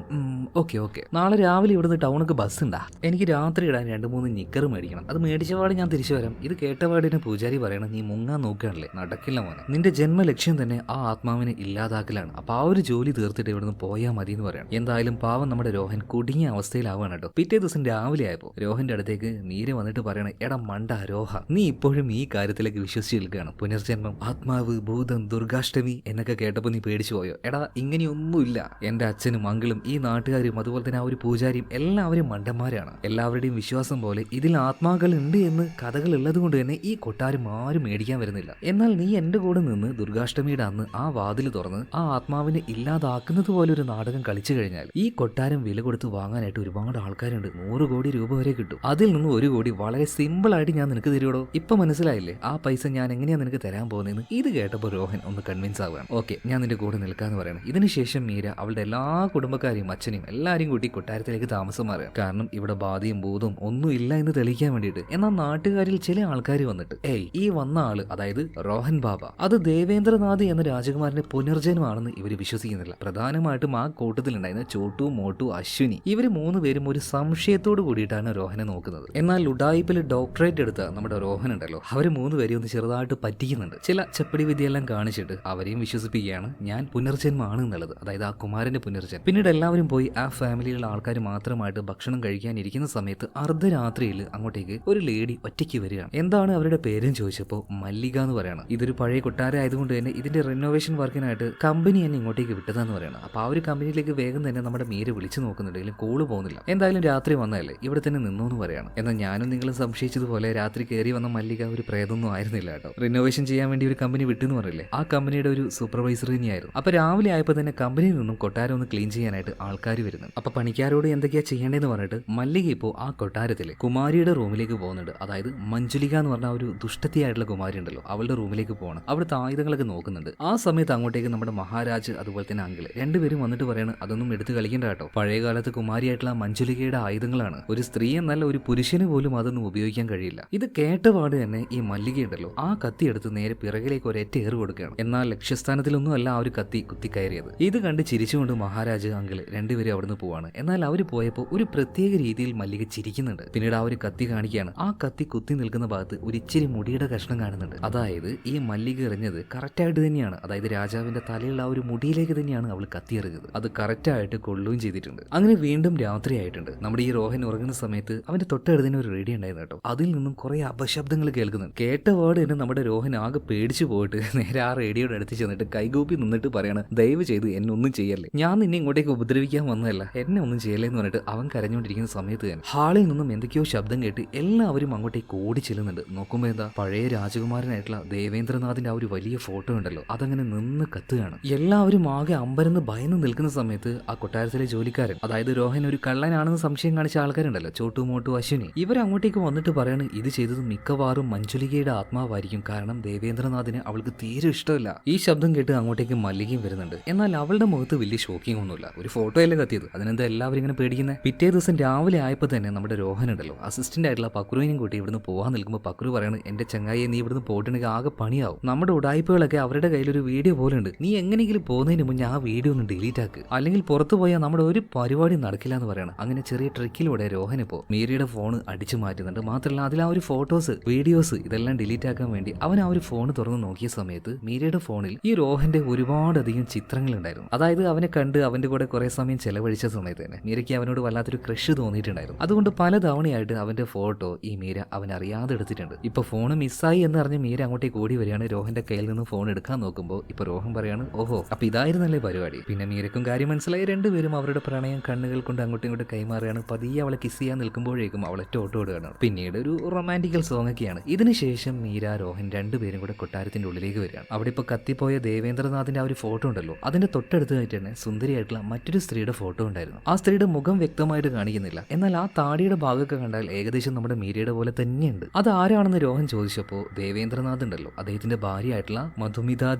ഓക്കെ ഓക്കെ, നാളെ രാവിലെ ഇവിടുന്ന് ടൗണൊക്കെ ബസ് ഉണ്ടാ, എനിക്ക് രാത്രി ഇടാൻ 2-3 നിക്കർ മേടിക്കണം, അത് മേടിച്ചപാട് ഞാൻ തിരിച്ചു വരാം. ഇത് കേട്ടപാടിന് പൂജാരി പറയണം, നീ മുങ്ങാൻ നോക്കുകയാണല്ലേ, നടക്കില്ല മോനെ, നിന്റെ ജന്മലക്ഷ്യം തന്നെ ആ ആത്മാവിനെ ഇല്ലാതാക്കലാണ്. അപ്പൊ ആ ഒരു ജോലി തീർത്തിട്ട് ഇവിടുന്ന് പോയാൽ മതി എന്ന് പറയണം. എന്തായാലും പാവം നമ്മുടെ രോഹൻ കുടുങ്ങിയ അവസ്ഥയിലാവാണ് കേട്ടോ. പിറ്റേ ദിവസം രാവിലെ ആയപ്പോ രോഹന്റെ അടുത്തേക്ക് മീര വന്നിട്ട് പറയണ, എടാ മണ്ട രോഹ, നീ ഇപ്പോഴും ഈ കാര്യത്തിലേക്ക് വിശ്വസിച്ച് നിൽക്കുകയാണ്. പുനർജന്മം, ആത്മാവ്, ഭൂതം, ദുർഗാഷ്ടമി എന്നൊക്കെ കേട്ടപ്പോൾ നീ പേടിച്ചു പോയോ? എടാ ഇങ്ങനെയൊന്നുമില്ല. എന്റെ അച്ഛനും മംഗളും ഈ നാട്ടുകാരും അതുപോലെ തന്നെ ആ ഒരു പൂജാരിയും എല്ലാവരും മണ്ടന്മാരാണ്. എല്ലാവരുടെയും വിശ്വാസം പോലെ ഇതിൽ ആത്മാക്കൾ ഉണ്ട് എന്ന് കഥകൾ ഉള്ളത് കൊണ്ട് തന്നെ ഈ കൊട്ടാരം ആരും മേടിക്കാൻ വരുന്നില്ല. എന്നാൽ നീ എന്റെ കൂടെ നിന്ന് ദുർഗാഷ്ടമിയുടെ അന്ന് ആ വാതിൽ തുറന്ന് ആ ആത്മാവിനെ ഇല്ലാതാക്കുന്നത് പോലെ ഒരു നാടകം കളിച്ചു കഴിഞ്ഞാൽ ഈ കൊട്ടാരം വില കൊടുത്ത് വാങ്ങാനായിട്ട് ഒരുപാട് ആൾക്കാരുണ്ട്. 100 കോടി രൂപ വരെ കിട്ടും. അതിൽ നിന്ന് 1 കോടി വളരെ സിമ്പിൾ ആയിട്ട് ഞാൻ നിനക്ക് തരുവോടോ. ഇപ്പൊ മനസ്സിലായില്ലേ ആ പൈസ ഞാൻ എങ്ങനെയാ നിനക്ക് തരാൻ പോകുന്നതെന്ന്? ഇത് കേട്ടപ്പോൾ രോഹൻ ഒന്ന് കൺവിൻസ് ആവുകയാണ്. ഓക്കെ, ഞാൻ നിന്റെ കൂടെ നിൽക്കാന്ന് പറയണം. ഇതിനുശേഷം മീര അവളുടെ എല്ലാ കുടുംബക്കാരെയും അച്ഛനെയും എല്ലാരെയും കൂട്ടി കൊട്ടാരത്തിലേക്ക് താമസം മാറുക. കാരണം ഇവിടെ ബാധയും ഭൂതവും ഒന്നും ഇല്ല എന്ന് തെളിയിക്കാൻ വേണ്ടിയിട്ട്. എന്നാൽ നാട്ടുകാരിൽ ചില ആൾക്കാർ വന്നിട്ട്, ഈ വന്ന ആള്, അതായത് റോഹൻ ബാബ, അത് ദേവേന്ദ്രനാഥ് എന്ന രാജകുമാരന്റെ പുനർജന്മമാണെന്ന് ഇവര് വിശ്വസിക്കുന്നില്ല. പ്രധാനമായിട്ടും ആ കൂട്ടത്തിലുണ്ടായിരുന്ന ചോട്ടു, മോട്ടു, അശ്വിനി, ഇവര് 3 പേരും ഒരു സംശയത്തോട് കൂടിയിട്ടാണ് രോഹനെ നോക്കുന്നത്. എന്നാൽ ഉഡായിപ്പിൽ ഡോക്ടറേറ്റ് എടുത്ത നമ്മുടെ രോഹൻ ഉണ്ടല്ലോ, അവര് 3 പേരെയും ഒന്ന് ചെറുതായിട്ട് പറ്റിക്കുന്നുണ്ട്. ചില ചെപ്പടി വിദ്യയെല്ലാം കാണിച്ചിട്ട് അവരെയും വിശ്വസിപ്പിക്കുകയാണ് ഞാൻ പുനർജന്മമാണ് എന്നുള്ളത്, അതായത് ആ കുമാരന്റെ പുനർജന്മം. പിന്നീട് എല്ലാവരും പോയി ആ ഫാമിലിയിലുള്ള ആൾക്കാർ മാത്രമായിട്ട് ഭക്ഷണം കഴിക്കാനിരിക്കുന്ന സമയത്ത് അർദ്ധരാത്രിയിൽ അങ്ങോട്ടേക്ക് ഒരു ലേഡി ഒറ്റയ്ക്ക് വരികയാണ്. എന്താണ് അവരുടെ പേരും ചോദിച്ചപ്പോൾ മല്ലിക എന്ന് പറയണം. ഇതൊരു പഴയ കൊട്ടാരം ആയതുകൊണ്ട് തന്നെ ഇതിന്റെ റിനോവേഷൻ വർക്കിനായിട്ട് കമ്പനി എന്നെ ഇങ്ങോട്ടേക്ക് വിട്ടതാന്ന് പറയണം. അപ്പൊ ആ ഒരു കമ്പനിയിലേക്ക് വേഗം തന്നെ നമ്മുടെ മീര വിളിച്ചു നോക്കുന്നുണ്ടെങ്കിലും കോള് പോകുന്നില്ല. എന്തായാലും രാത്രി വന്നതല്ലേ, ഇവിടെ തന്നെ നിന്നോന്ന് പറയണം. എന്നാൽ ഞാനും നിങ്ങളും സംശയിച്ചതുപോലെ രാത്രി കയറി വന്ന മല്ലിക ഒരു പ്രേതൊന്നും ആയിരുന്നില്ല കേട്ടോ. റിനോവേഷൻ ചെയ്യാൻ വേണ്ടി ഒരു കമ്പനി വിട്ടെന്ന് പറയില്ലേ, ആ കമ്പനിയുടെ ഒരു സൂപ്പർവൈസർ തന്നെയായിരുന്നു. അപ്പൊ രാവിലെ ആയപ്പോൾ തന്നെ കമ്പനിയിൽ നിന്നും കൊട്ടാരം ഒന്ന് ക്ലീൻ ചെയ്യാനായിട്ട് ആൾക്കാർ വരുന്നു. അപ്പൊ പണിക്കാരോട് എന്തൊക്കെയാ ചെയ്യേണ്ടതെന്ന് പറഞ്ഞിട്ട് മല്ലിക ഇപ്പോൾ ആ കൊട്ടാരത്തിലെ കുമാരിയുടെ റൂമിലേക്ക് പോകുന്നുണ്ട്. അതായത് മഞ്ജുലിക എന്ന് പറഞ്ഞ ഒരു ദുഷ്ടത്തിയായിട്ടുള്ള കുമാരി ഉണ്ടല്ലോ, അവളുടെ റൂമിലേക്ക് പോകണം. അവിടുത്തെ ആയുധങ്ങളൊക്കെ നോക്കുന്നുണ്ട്. ആ സമയത്ത് അങ്ങോട്ടേക്ക് നമ്മുടെ മഹാരാജ് അതുപോലെ തന്നെ അങ്കിള് രണ്ടുപേരും വന്നിട്ട് പറയാണ്, അതൊന്നും എടുത്ത് കളിക്കണ്ട കേട്ടോ, പഴയ കാലത്ത് കുമാരിയായിട്ടുള്ള മഞ്ജുലികയുടെ ആയുധങ്ങളാണ്, ഒരു സ്ത്രീ എന്നല്ല ഒരു പുരുഷന് പോലും അതൊന്നും ഉപയോഗിക്കാൻ കഴിയില്ല. ഇത് കേട്ടപാട് തന്നെ ഈ മല്ലിക ഉണ്ടല്ലോ ആ കത്തി എടുത്ത് നേരെ പിറകിലേക്ക് ഒരൊറ്റ ഏറ് കൊടുക്കുകയാണ്. എന്നാൽ ലക്ഷ്യസ്ഥാനത്തിലൊന്നും അല്ല ആ ഒരു കത്തി കുത്തിക്കയറിയത്. ഇത് കണ്ട് ചിരിച്ചുകൊണ്ട് മഹാരാജ് അങ്കിള് രണ്ടുപേരും അവിടുന്ന് പോവാണ്. എന്നാൽ അവർ പോയപ്പോൾ ഒരു പ്രത്യേക രീതിയിൽ മല്ലിക ചിരിക്കുന്നുണ്ട്. പിന്നീട് ആ ഒരു കത്തി കാണിക്കുകയാണ്. ആ കത്തി കുത്തി നിൽക്കുന്ന ഭാഗത്ത് ഒരു ഇച്ചിരി മുടിയുടെ കഷ്ണം കാണുന്നുണ്ട്. അതായത് ഈ മല്ലിക എറിഞ്ഞത് കറക്റ്റായിട്ട് തന്നെയാണ്, അതായത് രാജാവിന്റെ തലയുള്ള ആ ഒരു മുടിയിലേക്ക് തന്നെയാണ് അവൾ കത്തി എറിഞ്ഞത്. അത് കറക്റ്റായിട്ട് കൊള്ളുകയും ചെയ്തിട്ടുണ്ട്. അങ്ങനെ വീണ്ടും രാത്രി ആയിട്ടുണ്ട്. നമ്മുടെ ഈ രോഹൻ ഉറങ്ങുന്ന സമയത്ത് അവന്റെ തൊട്ടടുത്തിന് ഒരു റേഡിയോ ഉണ്ടായിരുന്നു കേട്ടോ. അതിൽ നിന്നും കുറെ അപശബ്ദങ്ങൾ കേൾക്കുന്നുണ്ട്. കേട്ട വേർഡ് തന്നെ നമ്മുടെ രോഹൻ ആകെ പേടിച്ചു പോയിട്ട് നേരെ ആ റേഡിയോയുടെ അടുത്ത് ചെന്നിട്ട് കൈകൂപ്പി നിന്നിട്ട് പറയാണ്, ദയവ് ചെയ്ത് എന്നെ ഒന്നും ചെയ്യല്ലേ, ഞാൻ നിന്നെ ഇങ്ങോട്ടേക്ക് ഉപദ്രവിക്കാൻ വന്നതല്ല, എന്നെ ഒന്നും ചെയ്യല്ലേ എന്ന് പറഞ്ഞിട്ട് അവൻ കരഞ്ഞുകൊണ്ടിരിക്കുന്ന സമയത്ത് തന്നെ ഹാളിൽ നിന്നും എന്തൊക്കെയോ ശബ്ദം കേട്ട് എല്ലാവരും അങ്ങോട്ടേക്ക് ഓടി ചെല്ലുന്നുണ്ട്. നോക്കുമ്പോൾ എന്താ, പഴയ രാജകുമാരനായിട്ടുള്ള ദേവേന്ദ്രനാഥിന്റെ ആ ഒരു വലിയ ഫോട്ടോ ഉണ്ടല്ലോ അതങ്ങനെ നിന്ന് കത്തുകയാണ്. എല്ലാവരും ആകെ അമ്പരന്ന് ഭയന്ന് നിൽക്കുന്ന സമയത്ത് ആ കൊട്ടാരത്തിലെ ജോലിക്കാരൻ, അതായത് രോഹൻ ഒരു കള്ളനാണെന്ന് സംശയം കാണിച്ച ആൾക്കാരുണ്ടല്ലോ, ചോട്ടു, മോട്ടു, അശ്വിനി, ഇവരങ്ങോട്ടേക്ക് വന്നിട്ട് പറയാണ്, ഇത് ചെയ്തത് മിക്കവാറും മഞ്ജുലികയുടെ ആത്മാവായിരിക്കും, കാരണം ദേവേന്ദ്രനാഥിന് അവൾക്ക് തീരെ ഇഷ്ടമല്ല. ഈ ശബ്ദം കേട്ട് അങ്ങോട്ടേക്ക് മല്ലികയും വരുന്നുണ്ട്. എന്നാൽ അവളുടെ മുഖത്ത് വലിയ ഷോക്കിംഗ് ഒന്നുമില്ല, ഒരു ഫോട്ടോ അല്ലേ കത്തിയത്, അതിനെന്താ എല്ലാവരും ഇങ്ങനെ പേടിക്കുന്നത്. പിറ്റേ ദിവസം രാവിലെ ആയപ്പോൾ തന്നെ നമ്മുടെ രോഹൻ ഉണ്ടല്ലോ അസിസ്റ്റന്റ് ആയിട്ടുള്ള പക്രുവിനെയും കൂട്ടി ഇവിടുന്ന് പോകാൻ നിൽക്കുമ്പോൾ പക്രു പറയാണ്, എന്റെ ചങ്ങായിയെ നീ ഇവിടുന്ന് പോയിട്ടുണ്ടെങ്കിൽ ആകെ പണിയാവും, നമ്മുടെ ഉടായ്പകളൊക്കെ അവരുടെ കയ്യിലൊരു വീഡിയോ പോലെ ഉണ്ട്, നീ എങ്ങനെയെങ്കിലും പോകുന്നതിന് മുന്നേ ആ വീഡിയോ ഒന്ന് ഡിലീറ്റ് ആക്ക്, അല്ലെങ്കിൽ പുറത്തു പോയാൽ നമ്മുടെ ഒരു പരിപാടി നടക്കില്ല എന്ന് പറയണം. അങ്ങനെ ചെറിയ ട്രിക്കിലൂടെ രോഹൻ ഇപ്പോൾ മീരയുടെ ഫോൺ അടിച്ചു മാറ്റുന്നുണ്ട്. മാത്രമല്ല അതിൽ ആ ഒരു ഫോട്ടോസ്, വീഡിയോസ് ഇതെല്ലാം ഡിലീറ്റ് ആക്കാൻ വേണ്ടി അവൻ ആ ഒരു ഫോൺ തുറന്ന് നോക്കിയ സമയത്ത് മീരയുടെ ഫോണിൽ ഈ രോഹന്റെ ഒരുപാടധികം ചിത്രങ്ങൾ ഉണ്ടായിരുന്നു. അതായത് അവനെ കണ്ട് അവന്റെ കൂടെ കുറെ സമയം ചെലവഴിച്ച സമയത്ത് തന്നെ മീരയ്ക്ക് അവനോട് വല്ലാത്തൊരു ക്രഷ് തോന്നിയിട്ടുണ്ടായിരുന്നു. അതുകൊണ്ട് പല തവണയായിട്ട് അവന്റെ ഫോട്ടോ ഈ മീര അവൻ അറിയാതെ എടുത്തിട്ടുണ്ട്. ഇപ്പൊ ഫോൺ മിസ്സായി എന്ന് അറിഞ്ഞ് മീര അങ്ങോട്ടേക്ക് ഓടി വരികയാണ്. രോഹന്റെ കയ്യിൽ നിന്ന് ഫോൺ എടുക്കാൻ നോക്കുമ്പോൾ ഇപ്പൊ രോഹൻ പറയാണ്, ഓഹോ അപ്പൊ ഇതായിരുന്നല്ലേ പരിപാടി. പിന്നെ മീരക്കും കാര്യം മനസ്സിലായി. രണ്ടുപേരും അവരുടെ പ്രണയം കണ്ണുകൾ കൊണ്ട് അങ്ങോട്ടും ഇങ്ങോട്ട് കൈമാറുകയാണ്. പതിയെ അവളെ കിസ് ചെയ്യാൻ നിൽക്കുമ്പോഴേക്കും അവളെ ഓടുകയാണ്. പിന്നീട് ഒരു റൊമാൻറ്റിക്കൽ സോങ് ഒക്കെയാണ്. ഇതിനുശേഷം മീര രോഹൻ രണ്ടുപേരും കൂടെ കൊട്ടാരത്തിന്റെ ഉള്ളിലേക്ക് വരികയാണ്. അവിടെ ഇപ്പൊ കത്തിപ്പോയ ദേവേന്ദ്രനാഥിന്റെ ആ ഒരു ഫോട്ടോ ഉണ്ടല്ലോ അതിന്റെ തൊട്ടടുത്തായിട്ട് തന്നെ സുന്ദരിയായിട്ടുള്ള മറ്റൊരു സ്ത്രീയുടെ ഫോട്ടോ ഉണ്ടായിരുന്നു. ആ സ്ത്രീയുടെ മുഖം വ്യക്തമായിട്ട് കാണിക്കുന്നില്ല, എന്നാൽ ആ താടിയുടെ ഭാഗമൊക്കെ കണ്ടാൽ ഏകദേശം നമ്മുടെ മീരയുടെ പോലെ തന്നെയുണ്ട്. അത് ആരാണെന്ന് രോഹൻ ചോദിച്ചപ്പോൾ ദേവേന്ദ്രനാഥ് ഉണ്ടല്ലോ അദ്ദേഹത്തിന്റെ ഭാര്യയായിട്ടുള്ള മധുമിത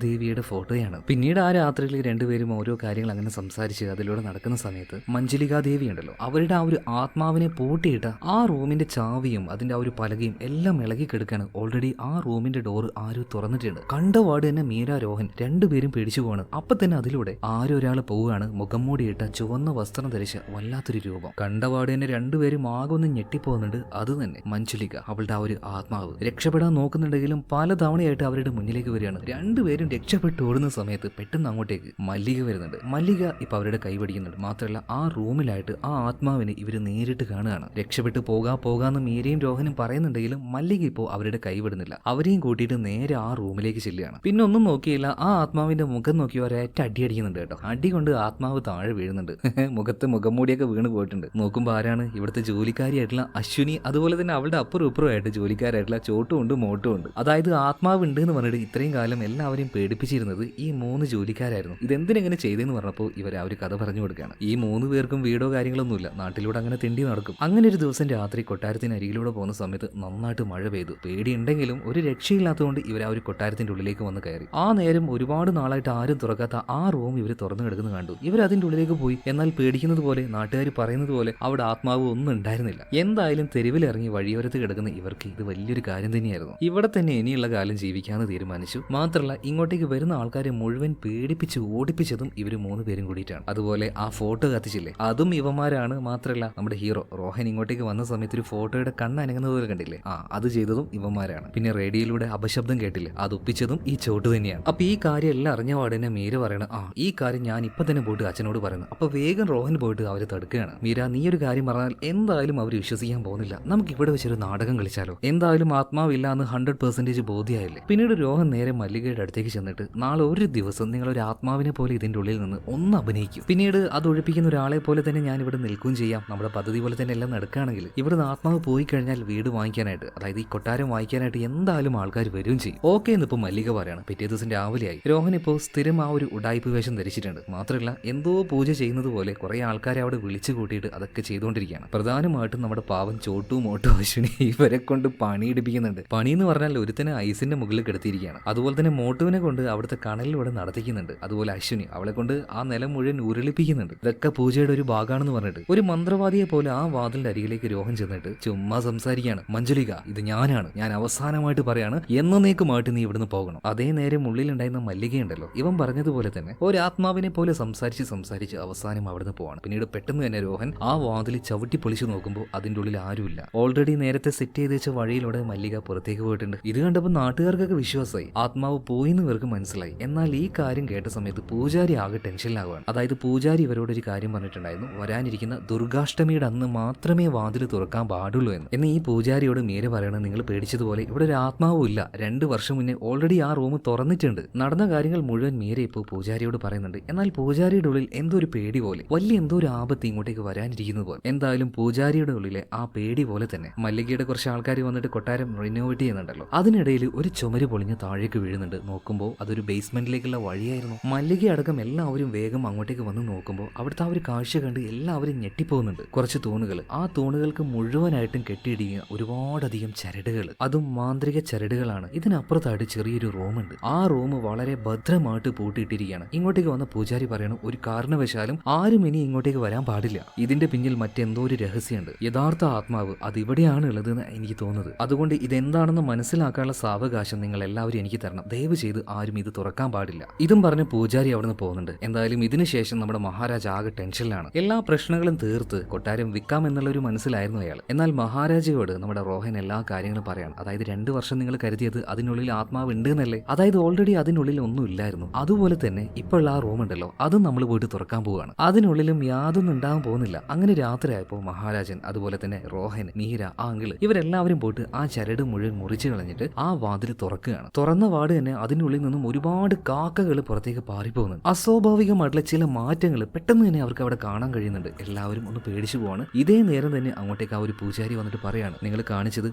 ദേവിയുടെ ഫോട്ടോയാണ്. പിന്നീട് ആ രാത്രിയിൽ രണ്ടുപേരും ഓരോ കാര്യങ്ങൾ അങ്ങനെ സംസാരിച്ച് അതിലൂടെ നടക്കുന്ന സമയത്ത് മഞ്ജലികാ ദേവി ഉണ്ടല്ലോ അവരുടെ ആ ഒരു ആത്മാവിനെ പൂട്ടിയിട്ട ആ റൂമിന്റെ ചാവിയും അതിന്റെ ആ ഒരു പലകയും എല്ലാം ഇളകി കിടക്കാണ്. ഓൾറെഡി ആ റൂമിന്റെ ഡോർ ആരും തുറന്നിട്ടുണ്ട്. കണ്ട വാർഡ് തന്നെ മീര രോഹൻ രണ്ടുപേരും പേടിച്ചു പോവാണ്. അപ്പൊ തന്നെ അതിലൂടെ ആരൊരാൾ പോവുകയാണ്. മുഖം മൂടിയിട്ട ചുവന്ന വസ്ത്രം ധരിച്ച വല്ലാത്തൊരു രൂപം. കണ്ടപാട് തന്നെ രണ്ടുപേരും ആകൊന്ന് ഞെട്ടിപ്പോകുന്നുണ്ട്. അത് തന്നെ മഞ്ജുലിക, അവളുടെ ആ ഒരു ആത്മാവ്. രക്ഷപ്പെടാൻ നോക്കുന്നുണ്ടെങ്കിലും പല തവണയായിട്ട് അവരുടെ മുന്നിലേക്ക് വരികയാണ്. രണ്ടുപേരും രക്ഷപ്പെട്ട് ഓടുന്ന സമയത്ത് പെട്ടെന്ന് അങ്ങോട്ടേക്ക് മല്ലിക വരുന്നുണ്ട്. മല്ലിക ഇപ്പൊ അവരുടെ കൈ പിടിക്കുന്നുണ്ട്. മാത്രമല്ല ആ റൂമിലായിട്ട് ആ ആത്മാവിനെ ഇവര് നേരിട്ട് കാണുകയാണ്. രക്ഷപ്പെട്ട് പോകാന്ന് മീരയും രോഹനും പറയുന്നുണ്ടെങ്കിലും മല്ലിക ഇപ്പോ അവരുടെ കൈ വിടുന്നില്ല. അവരെയും കൂട്ടിയിട്ട് നേരെ ആ റൂമിലേക്ക് ചെല്ലുകയാണ്. പിന്നെ ഒന്നും നോക്കിയില്ല, ആ ആത്മാവിന്റെ മുഖം നോക്കി ഒരേറ്റ അടി അടിക്കുന്നുണ്ട് കേട്ടോ. അടി കൊണ്ട് ആത്മാവ് താഴെ വീഴുന്നുണ്ട്. മുഖത്ത് മുഖം മൂടിയൊക്കെ വീണ് പോയിട്ടുണ്ട്. നോക്കുമ്പോൾ ആരാണ്? ഇവിടുത്തെ ജോലിക്കാരിയായിട്ടുള്ള അശ്വിനി, അതുപോലെ തന്നെ അവളുടെ അപ്പുറം ഇപ്പുറമായിട്ട് ജോലിക്കാരായിട്ടുള്ള ചോട്ടും ഉണ്ട് മോട്ടും ഉണ്ട്. അതായത് ആത്മാവ് ഉണ്ട് എന്ന് പറഞ്ഞിട്ട് ഇത്രയും കാലം എല്ലാവരെയും പേടിപ്പിച്ചിരുന്നത് ഈ 3 ജോലിക്കാരായിരുന്നു. ഇതെന്തിനെങ്ങനെ ചെയ്തെന്ന് പറഞ്ഞപ്പോൾ ഇവർ ആ ഒരു കഥ പറഞ്ഞു കൊടുക്കുകയാണ്. ഈ 3 പേർക്കും വീടോ കാര്യങ്ങളൊന്നുമില്ല, നാട്ടിലൂടെ അങ്ങനെ തെണ്ടി നടക്കും. അങ്ങനെ ഒരു ദിവസം രാത്രി കൊട്ടാരത്തിന് അരികിലൂടെ പോകുന്ന സമയത്ത് നന്നായിട്ട് മഴ പെയ്തു. പേടിയുണ്ടെങ്കിലും ഒരു രക്ഷയില്ലാത്തതുകൊണ്ട് ഇവർ ആ ഒരു കൊട്ടാരത്തിന്റെ ഉള്ളിലേക്ക് വന്ന് കയറി. ആ നേരം ഒരുപാട് നാളായിട്ട് ആരും തുറക്കാത്ത ആ റൂം ഇവർ തുറന്നു കിടക്കുന്നത് കണ്ടു. ഇവർ അതിന്റെ ഉള്ളിലേക്ക് പോയി. എന്നാൽ പേടിക്കുന്നത് പോലെ, നാട്ടുകാർ പറയുന്നത് പോലെ അവിടെ ആത്മാവ് ഒന്നും ഉണ്ടായിരുന്നില്ല. എന്തായാലും തെരുവിലിറങ്ങി വഴിയോരത്ത് കിടക്കുന്ന ഇവർക്ക് ഇത് വലിയൊരു കാര്യം തന്നെയായിരുന്നു. ഇവിടെ തന്നെ ഇനിയുള്ള കാലം ജീവിക്കാമെന്ന് തീരുമാനിച്ചു. മാത്രമല്ല ഇങ്ങോട്ടേക്ക് വരുന്ന ആൾക്കാരെ മുഴുവൻ പേടിപ്പിച്ച് ഓടിപ്പിച്ചതും ഇവർ 3 പേരും കൂടിയിട്ടാണ്. അതുപോലെ ആ ഫോട്ടോ കത്തിച്ചില്ലേ, അതും ഇവന്മാരാണ്. മാത്രമല്ല നമ്മുടെ ഹീറോ റോഹൻ ഇങ്ങോട്ടേക്ക് വന്ന സമയത്ത് ഒരു ഫോട്ടോയുടെ കണ്ണനങ്ങുന്നത് പോലെ കണ്ടില്ലേ, അത് ചെയ്തതും ഇവന്മാരാണ്. പിന്നെ റേഡിയോയിലൂടെ അപശബ്ദം കേട്ടില്ലേ, അത് ഒപ്പിച്ചതും ഈ ചോട്ട് തന്നെയാണ്. അപ്പൊ ഈ കാര്യം എല്ലാം അറിഞ്ഞ പാടിനെ മീര പറയണം, ഈ കാര്യം ഞാൻ ഇപ്പൊ തന്നെ പോയിട്ട് അച്ഛനോട് പറയുന്നു. അപ്പൊ വേഗം റോഹൻ പോയിട്ട് അവരെ തടുക്കുകയാണ്. മീര, നീ ഒരു കാര്യം പറഞ്ഞാൽ എന്തായാലും അവർ വിശ്വസിക്കാൻ പോകുന്നില്ല. നമുക്ക് ഇവിടെ വെച്ചൊരു നാടകം കളിച്ചാലോ? എന്തായാലും ആത്മാവില്ല എന്ന് 100% ബോധ്യമായില്ലേ? പിന്നീട് രോഹൻ നേരെ മല്ലികയുടെ അടുത്തേക്ക് ചെന്നിട്ട്, നാളെ ഒരു ദിവസം നിങ്ങൾ ഒരു ആത്മാവിനെ പോലെ ഇതിന്റെ ഉള്ളിൽ നിന്ന് ഒന്ന് അഭിനയിക്കും. പിന്നീട് അത് ഒഴിപ്പിക്കുന്ന ഒരാളെ പോലെ തന്നെ ഞാൻ ഇവിടെ നിൽക്കുകയും ചെയ്യാം. നമ്മുടെ പദ്ധതി പോലെ തന്നെ എല്ലാം നടക്കുകയാണെങ്കിൽ ഇവിടുന്ന് ആത്മാവ് പോയി കഴിഞ്ഞാൽ വീട് വാങ്ങിക്കാനായിട്ട്, അതായത് ഈ കൊട്ടാരം വാങ്ങിക്കാനായിട്ട് എന്തായാലും ആൾക്കാർ വരും ചെയ്യും. ഓക്കെ എന്നിപ്പോ മല്ലിക പറയാണ്. പിറ്റേ ദിവസം രാവിലെയായി. രോഹൻ ഇപ്പോൾ സ്ഥിരം ആ ഒരു ഉടായ്പ വേഷം ധരിച്ചിട്ടുണ്ട്. മാത്രമല്ല എന്തോ പൂജ ചെയ്യുന്നത് പോലെ കുറെ ആൾക്കാരെ അവിടെ വിളിച്ചു കൂട്ടിയിട്ട് അതൊക്കെ ചെയ്തുകൊണ്ടിരിക്കുകയാണ്. പ്രധാനമായിട്ടും നമ്മുടെ പാവം ചോട്ടു മോട്ടു അശ്വിനി ഇവരെ കൊണ്ട് പണിയെടുപ്പിക്കുന്നുണ്ട്. പണി എന്ന് പറഞ്ഞാൽ ഒരുത്തനെ ഐസിന്റെ മുകളിൽ കിടത്തിയിരിക്കുകയാണ്. അതുപോലെ തന്നെ മോട്ടുവിനെ കൊണ്ട് അവിടുത്തെ കണലിലൂടെ നടത്തിക്കുന്നുണ്ട്. അതുപോലെ അശ്വിനി അവളെ കൊണ്ട് ആ നിലം മുഴുവൻ ഉരുളിപ്പിക്കുന്നുണ്ട്. ഇതൊക്കെ പൂജയുടെ ഒരു ഭാഗമാണെന്ന് പറഞ്ഞിട്ട് ഒരു മന്ത്രവാദിയെ പോലെ ആ വാതിലിന്റെ അരികിലേക്ക് രോഹൻ ചെന്നിട്ട് ചുമ്മാ സംസാരിക്കുകയാണ്. മഞ്ജുലിക, ഇത് ഞാനാണ്. ഞാൻ അവസാനമായിട്ട് പറയാണ്, എന്നേക്കുമായിട്ട് നീ ഇവിടുന്ന് പോകണം. അതേ നേരം ഉള്ളിലുണ്ടായിരുന്ന മല്ലികയുണ്ടല്ലോ, ഇവൻ പറഞ്ഞതുപോലെ തന്നെ ഒരു ആത്മാവിനെ പോലെ സംസാരിച്ച് അവസാനം അവിടുന്ന് പോവാണ്. പിന്നീട് പെട്ടെന്ന് തന്നെ രോഹൻ ആ വാതിൽ ചവിട്ടി പൊളിച്ചു നോക്കുമ്പോൾ അതിന്റെ ഉള്ളിൽ ആരുമില്ല. ഓൾറെഡി നേരത്തെ സെറ്റ് ചെയ്ത് വെച്ച വഴിയിലൂടെ മല്ലിക പുറത്തേക്ക് പോയിട്ടുണ്ട്. ഇത് കണ്ടപ്പോൾ നാട്ടുകാർക്കൊക്കെ വിശ്വാസമായി, ആത്മാവ് പോയിന്ന് ഇവർക്ക് മനസ്സിലായി. എന്നാൽ ഈ കാര്യം കേട്ട സമയത്ത് പൂജാരി ആകെ ടെൻഷനിലാവുകയാണ്. അതായത് പൂജാരി ഇവരോടൊരു കാര്യം പറഞ്ഞിട്ടുണ്ടായിരുന്നു, വരാനിരിക്കുന്ന ദുർഗാഷ്ടമിയുടെ അന്ന് മാത്രമേ വാതിൽ തുറക്കാൻ പാടുള്ളൂ എന്ന്. എന്നാൽ ഈ പൂജാരിയോട് മീര പറയണം, നിങ്ങൾ പേടിച്ചതുപോലെ ഇവിടെ ഒരു ആത്മാവും ഇല്ല. 2 വർഷം മുന്നേ ഓൾറെഡി ആ റൂം തുറന്നിട്ടുണ്ട്. നടന്ന കാര്യങ്ങൾ മുഴുവൻ മീര ഇപ്പോൾ പൂജാരിയോട് പറയുന്നുണ്ട്. എന്നാൽ പൂജാരിയുടെ ഉള്ളിൽ എന്തോ ഒരു പേടി പോലെ, വലിയ എന്തോ ഒരു ആപത്ത് ഇങ്ങോട്ടേക്ക് വരാനിരിക്കുന്നത് പോലെ. എന്തായാലും പൂജാരിയുടെ ഉള്ളിലെ ആ പേടി പോലെ തന്നെ മല്ലികയുടെ കുറച്ച് ആൾക്കാർ വന്നിട്ട് കൊട്ടാരം റിനോവേറ്റ് ചെയ്യുന്നുണ്ടല്ലോ, അതിനിടയിൽ ഒരു ചുമര് പൊളിഞ്ഞ് താഴേക്ക് വീഴുന്നുണ്ട്. നോക്കുമ്പോൾ അതൊരു ബേസ്മെന്റിലേക്കുള്ള വഴിയായിരുന്നു. മല്ലിക അടക്കം എല്ലാവരും വേഗം അങ്ങോട്ടേക്ക് വന്ന് നോക്കുമ്പോൾ അവിടുത്തെ ആ ഒരു കാഴ്ച കണ്ട് എല്ലാവരും ഞെട്ടിപ്പോകുന്നുണ്ട്. കുറച്ച് തൂണുകൾ, ആ തൂണുകൾക്ക് മുഴുവനായിട്ടും കെട്ടിയിടിക്കുക ഒരുപാടധികം ചരടുകൾ, അതും മാന്ത്രിക ചരടുകളാണ്. ഇതിനപ്പുറത്തായിട്ട് ചെറിയൊരു റൂമുണ്ട്. ആ റൂം വളരെ ഭദ്രമായിട്ട് പൂട്ടിയിട്ടിരിക്കുകയാണ്. ഇങ്ങോട്ടേക്ക് വന്ന പൂജാരി പറയണം, ഒരു കാരണവശാലും ആരും ഇനി ഇങ്ങോട്ടേക്ക് വരാൻ പാടില്ല. ഇതിന്റെ പിന്നിൽ മറ്റെന്തോ ഒരു രഹസ്യമുണ്ട്. യഥാർത്ഥ ആത്മാവ് അത് ഇവിടെയാണ് ഉള്ളതെന്ന് എനിക്ക് തോന്നുന്നത്. അതുകൊണ്ട് ഇതെന്താണെന്ന് മനസ്സിലാക്കാനുള്ള സാവകാശം നിങ്ങൾ എല്ലാവരും എനിക്ക് തരണം. ദയവ് ചെയ്ത് ആരും ഇത് തുറക്കാൻ പാടില്ല. ഇതും പറഞ്ഞ് പൂജാരി അവിടുന്ന് പോകുന്നുണ്ട്. എന്തായാലും ഇതിനുശേഷം നമ്മുടെ മഹാരാജ ആകെ ടെൻഷനിലാണ്. എല്ലാ പ്രശ്നങ്ങളും തീർത്ത് കൊട്ടാരം വിൽക്കാം എന്നുള്ള ഒരു മനസ്സിലായിരുന്നു അയാൾ. എന്നാൽ മഹാരാജയോട് നമ്മുടെ റോഹൻ എല്ലാ കാര്യങ്ങളും പറയാണ്. അതായത് 2 വർഷം നിങ്ങൾ കരുതിയത് അതിനുള്ളിൽ ആത്മാവ് ഉണ്ട് എന്നല്ലേ? അതായത് ഓൾറെഡി അതിനുള്ളിൽ ഒന്നും ഇല്ലായിരുന്നു. അതുപോലെ തന്നെ ഇപ്പോൾ ആ റൂം ഉണ്ടല്ലോ, അതും നമ്മൾ പോയിട്ട് തുറക്കാൻ പോവുകയാണ്. അതിനുള്ളിലും യാതൊന്നും ഉണ്ടാകാൻ പോകുന്നില്ല. അങ്ങനെ രാത്രിയായപ്പോൾ മഹാരാജൻ, അതുപോലെ തന്നെ റോഹൻ, മീര, ആ അങ്കിള് ഇവരെല്ലാവരും പോയിട്ട് ആ ചരട് മുഴുവൻ മുറിച്ചു കളഞ്ഞിട്ട് ആ വാതിൽ തുറക്കുകയാണ്. തുറന്ന വാട് തന്നെ അതിനുള്ളിൽ നിന്നും ഒരുപാട് കാക്കകൾ പുറത്തേക്ക് പാറിപ്പോകുന്നുണ്ട്. അസ്വാഭാവികമായിട്ടുള്ള ചില മാറ്റങ്ങൾ പെട്ടെന്ന് തന്നെ അവർക്ക് അവിടെ കാണാൻ കഴിയുന്നുണ്ട്. എല്ലാവരും ഒന്ന് പേടിച്ചു പോവാണ്. ഇതേ നേരം തന്നെ അങ്ങോട്ടേക്ക് ആ ഒരു പൂജാരി വന്നിട്ട് പറയാണ്, നിങ്ങൾ കാണിച്ചത്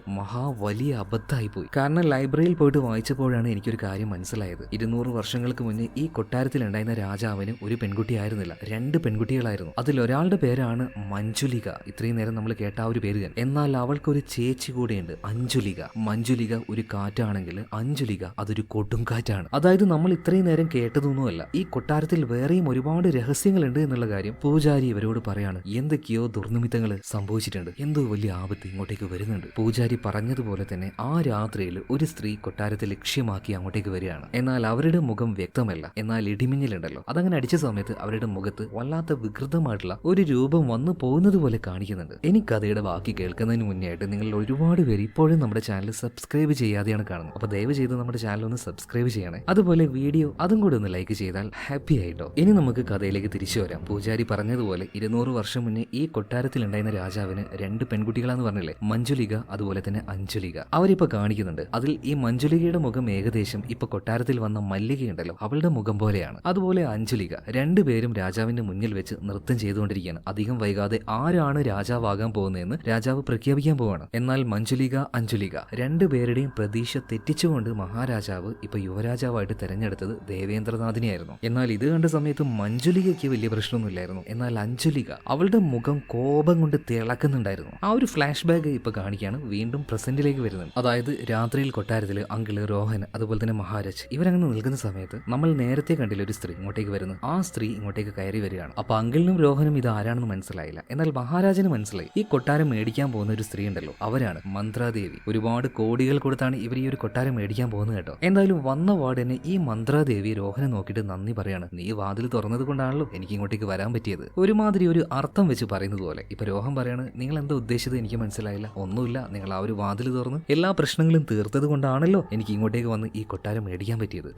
വലിയ അബദ്ധമായി പോയി. കാരണം ലൈബ്രറിയിൽ പോയിട്ട് വായിച്ചപ്പോഴാണ് എനിക്കൊരു കാര്യം മനസ്സിലായത്. 200 വർഷങ്ങൾക്ക് മുന്നേ ഈ കൊട്ടാരത്തിലുണ്ടായിരുന്ന രാജാവിന് ഒരു പെൺകുട്ടിയായിരുന്നില്ല, 2 പെൺകുട്ടികളായിരുന്നു. അതിലൊരാളുടെ പേരാണ് മഞ്ജുലിക. ഇത്രയും നേരം നമ്മൾ കേട്ട ആ ഒരു പേര് തന്നെ. എന്നാൽ അവൾക്കൊരു ചേച്ചി കൂടെയുണ്ട്, അഞ്ജുലിക. മഞ്ജുലിക ഒരു കാറ്റാണെങ്കിൽ അഞ്ജുലിക അതൊരു കൊടുങ്കാറ്റാണ്. അതായത് നമ്മൾ ഇത്രയും നേരം കേട്ടതൊന്നുമല്ല, ഈ കൊട്ടാരത്തിൽ വേറെയും ഒരുപാട് രഹസ്യങ്ങളുണ്ട് എന്നുള്ള കാര്യം പൂജാരി ഇവരോട് പറയാണ്. എന്തൊക്കെയോ ദുർനിമിത്തങ്ങൾ സംഭവിച്ചിട്ടുണ്ട്, എന്തോ വലിയ ആപത്ത് ഇങ്ങോട്ടേക്ക് വരുന്നുണ്ട്. പൂജാരി പറഞ്ഞതുപോലെ തന്നെ ആ രാത്രിയിൽ ഒരു സ്ത്രീ കൊട്ടാരത്തെ ലക്ഷ്യമാക്കി അങ്ങോട്ടേക്ക് വരികയാണ്. എന്നാൽ അവരുടെ മുഖം വ്യക്തമല്ല. എന്നാൽ ഇടിമിന്നലുണ്ടല്ലോ അതങ്ങനെ അടിച്ച സമയത്ത് അവരുടെ മുഖത്ത് വല്ലാത്ത വികൃതമായിട്ടുള്ള ഒരു രൂപം വന്നു പോകുന്നത് പോലെ കാണിക്കുന്നുണ്ട്. ഇനി കഥയുടെ ബാക്കി കേൾക്കുന്നതിന് മുന്നേ ആയിട്ട് നിങ്ങൾ ഒരുപാട് പേര് ഇപ്പോഴും നമ്മുടെ ചാനൽ സബ്സ്ക്രൈബ് ചെയ്യാതെയാണ് കാണുന്നത്. അപ്പോൾ ദയവ് ചെയ്ത് നമ്മുടെ ചാനൽ ഒന്ന് സബ്സ്ക്രൈബ് ചെയ്യണേ. അതുപോലെ വീഡിയോ അതും കൂടെ ഒന്ന് ലൈക്ക് ചെയ്താൽ ഹാപ്പി ആയിട്ടോ. ഇനി നമുക്ക് കഥയിലേക്ക് തിരിച്ചു വരാം. പൂജാരി പറഞ്ഞതുപോലെ 200 വർഷം മുന്നേ ഈ കൊട്ടാരത്തിൽ ഉണ്ടായിരുന്ന രാജാവിന് 2 പെൺകുട്ടികളാന്ന് പറഞ്ഞില്ലേ, മഞ്ജുലിക അതുപോലെ തന്നെ അഞ്ജുലിക. അവരിപ്പോ കാണിക്കുന്നുണ്ട്. അതിൽ ഈ മഞ്ജുലികയുടെ മുഖം ഏകദേശം ഇപ്പൊ കൊട്ടാരത്തിൽ വന്ന മല്ലികയുണ്ടല്ലോ അവളുടെ മുഖം പോലെയാണ്. അതുപോലെ അഞ്ജുലിക. രണ്ടുപേരും രാജാവിന്റെ മുന്നിൽ വെച്ച് നൃത്തം ചെയ്തുകൊണ്ടിരിക്കുകയാണ്. അധികം വൈകാതെ ആരാണ് രാജാവാകാൻ പോകുന്നതെന്ന് രാജാവ് പ്രഖ്യാപിക്കാൻ പോവാണ്. എന്നാൽ മഞ്ജുലിക അഞ്ജുലിക രണ്ടുപേരുടെയും പ്രതീക്ഷ തെറ്റിച്ചുകൊണ്ട് മഹാരാജാവ് ഇപ്പൊ യുവരാജാവായിട്ട് തെരഞ്ഞെടുത്തത് ദേവേന്ദ്രനാഥിനെയായിരുന്നു. എന്നാൽ ഇത് കണ്ട സമയത്ത് മഞ്ജുലികയ്ക്ക് വലിയ പ്രശ്നമൊന്നുമില്ലായിരുന്നു. എന്നാൽ അഞ്ജുലിക അവളുടെ മുഖം കോപം കൊണ്ട് തിളക്കുന്നുണ്ടായിരുന്നു. ആ ഒരു ഫ്ലാഷ് ബാക്ക് ഇപ്പൊ കാണിക്കുകയാണ്. വീണ്ടും പ്രസന്റിലേക്ക് വരുന്നുണ്ട്. അതായത് രാത്രിയിൽ കൊട്ടാരത്തില് അങ്കിള് രോഹൻ അതുപോലെ തന്നെ മഹാരാജ് ഇവരങ്ങനെ നിൽക്കുന്ന സമയത്ത് നമ്മൾ നേരത്തെ കണ്ടില്ല ഒരു സ്ത്രീ ഇങ്ങോട്ടേക്ക് വരുന്നു. ആ സ്ത്രീ ഇങ്ങോട്ടേക്ക് കയറി വരികയാണ്. അപ്പൊ അങ്കിളിനും രോഹനും ഇത് ആരാണെന്ന് മനസ്സിലായില്ല. എന്നാൽ മഹാരാജന് മനസ്സിലായി. ഈ കൊട്ടാരം മേടിക്കാൻ പോകുന്ന ഒരു സ്ത്രീ ഉണ്ടല്ലോ അവരാണ് മന്ത്രാദേവി. ഒരുപാട് കോടികൾ കൊടുത്താണ് ഇവർ ഈ ഒരു കൊട്ടാരം മേടിക്കാൻ പോകുന്നത് കേട്ടോ. എന്തായാലും വന്ന വാർഡ് തന്നെ ഈ മന്ത്രാദേവി രോഹനെ നോക്കിയിട്ട് നന്ദി പറയാണ്. നീ വാതിൽ തുറന്നത് കൊണ്ടാണല്ലോ എനിക്ക് ഇങ്ങോട്ടേക്ക് വരാൻ പറ്റിയത്. ഒരുമാതിരി ഒരു അർത്ഥം വെച്ച് പറയുന്നത് പോലെ. ഇപ്പൊ രോഹൻ പറയാണ്, നിങ്ങൾ എന്താ ഉദ്ദേശിച്ചത് എനിക്ക് മനസ്സിലായില്ല. ഒന്നുമില്ല, നിങ്ങൾ ആ ഒരു വാതിൽ തുറന്ന് എല്ലാ പ്രശ്നങ്ങളും തീർത്തത് കൊണ്ടാണല്ലോ എനിക്ക് ഇങ്ങോട്ടേക്ക് വന്ന് ഈ കൊട്ടാരം മേടിക്കാൻ പറ്റിയത്.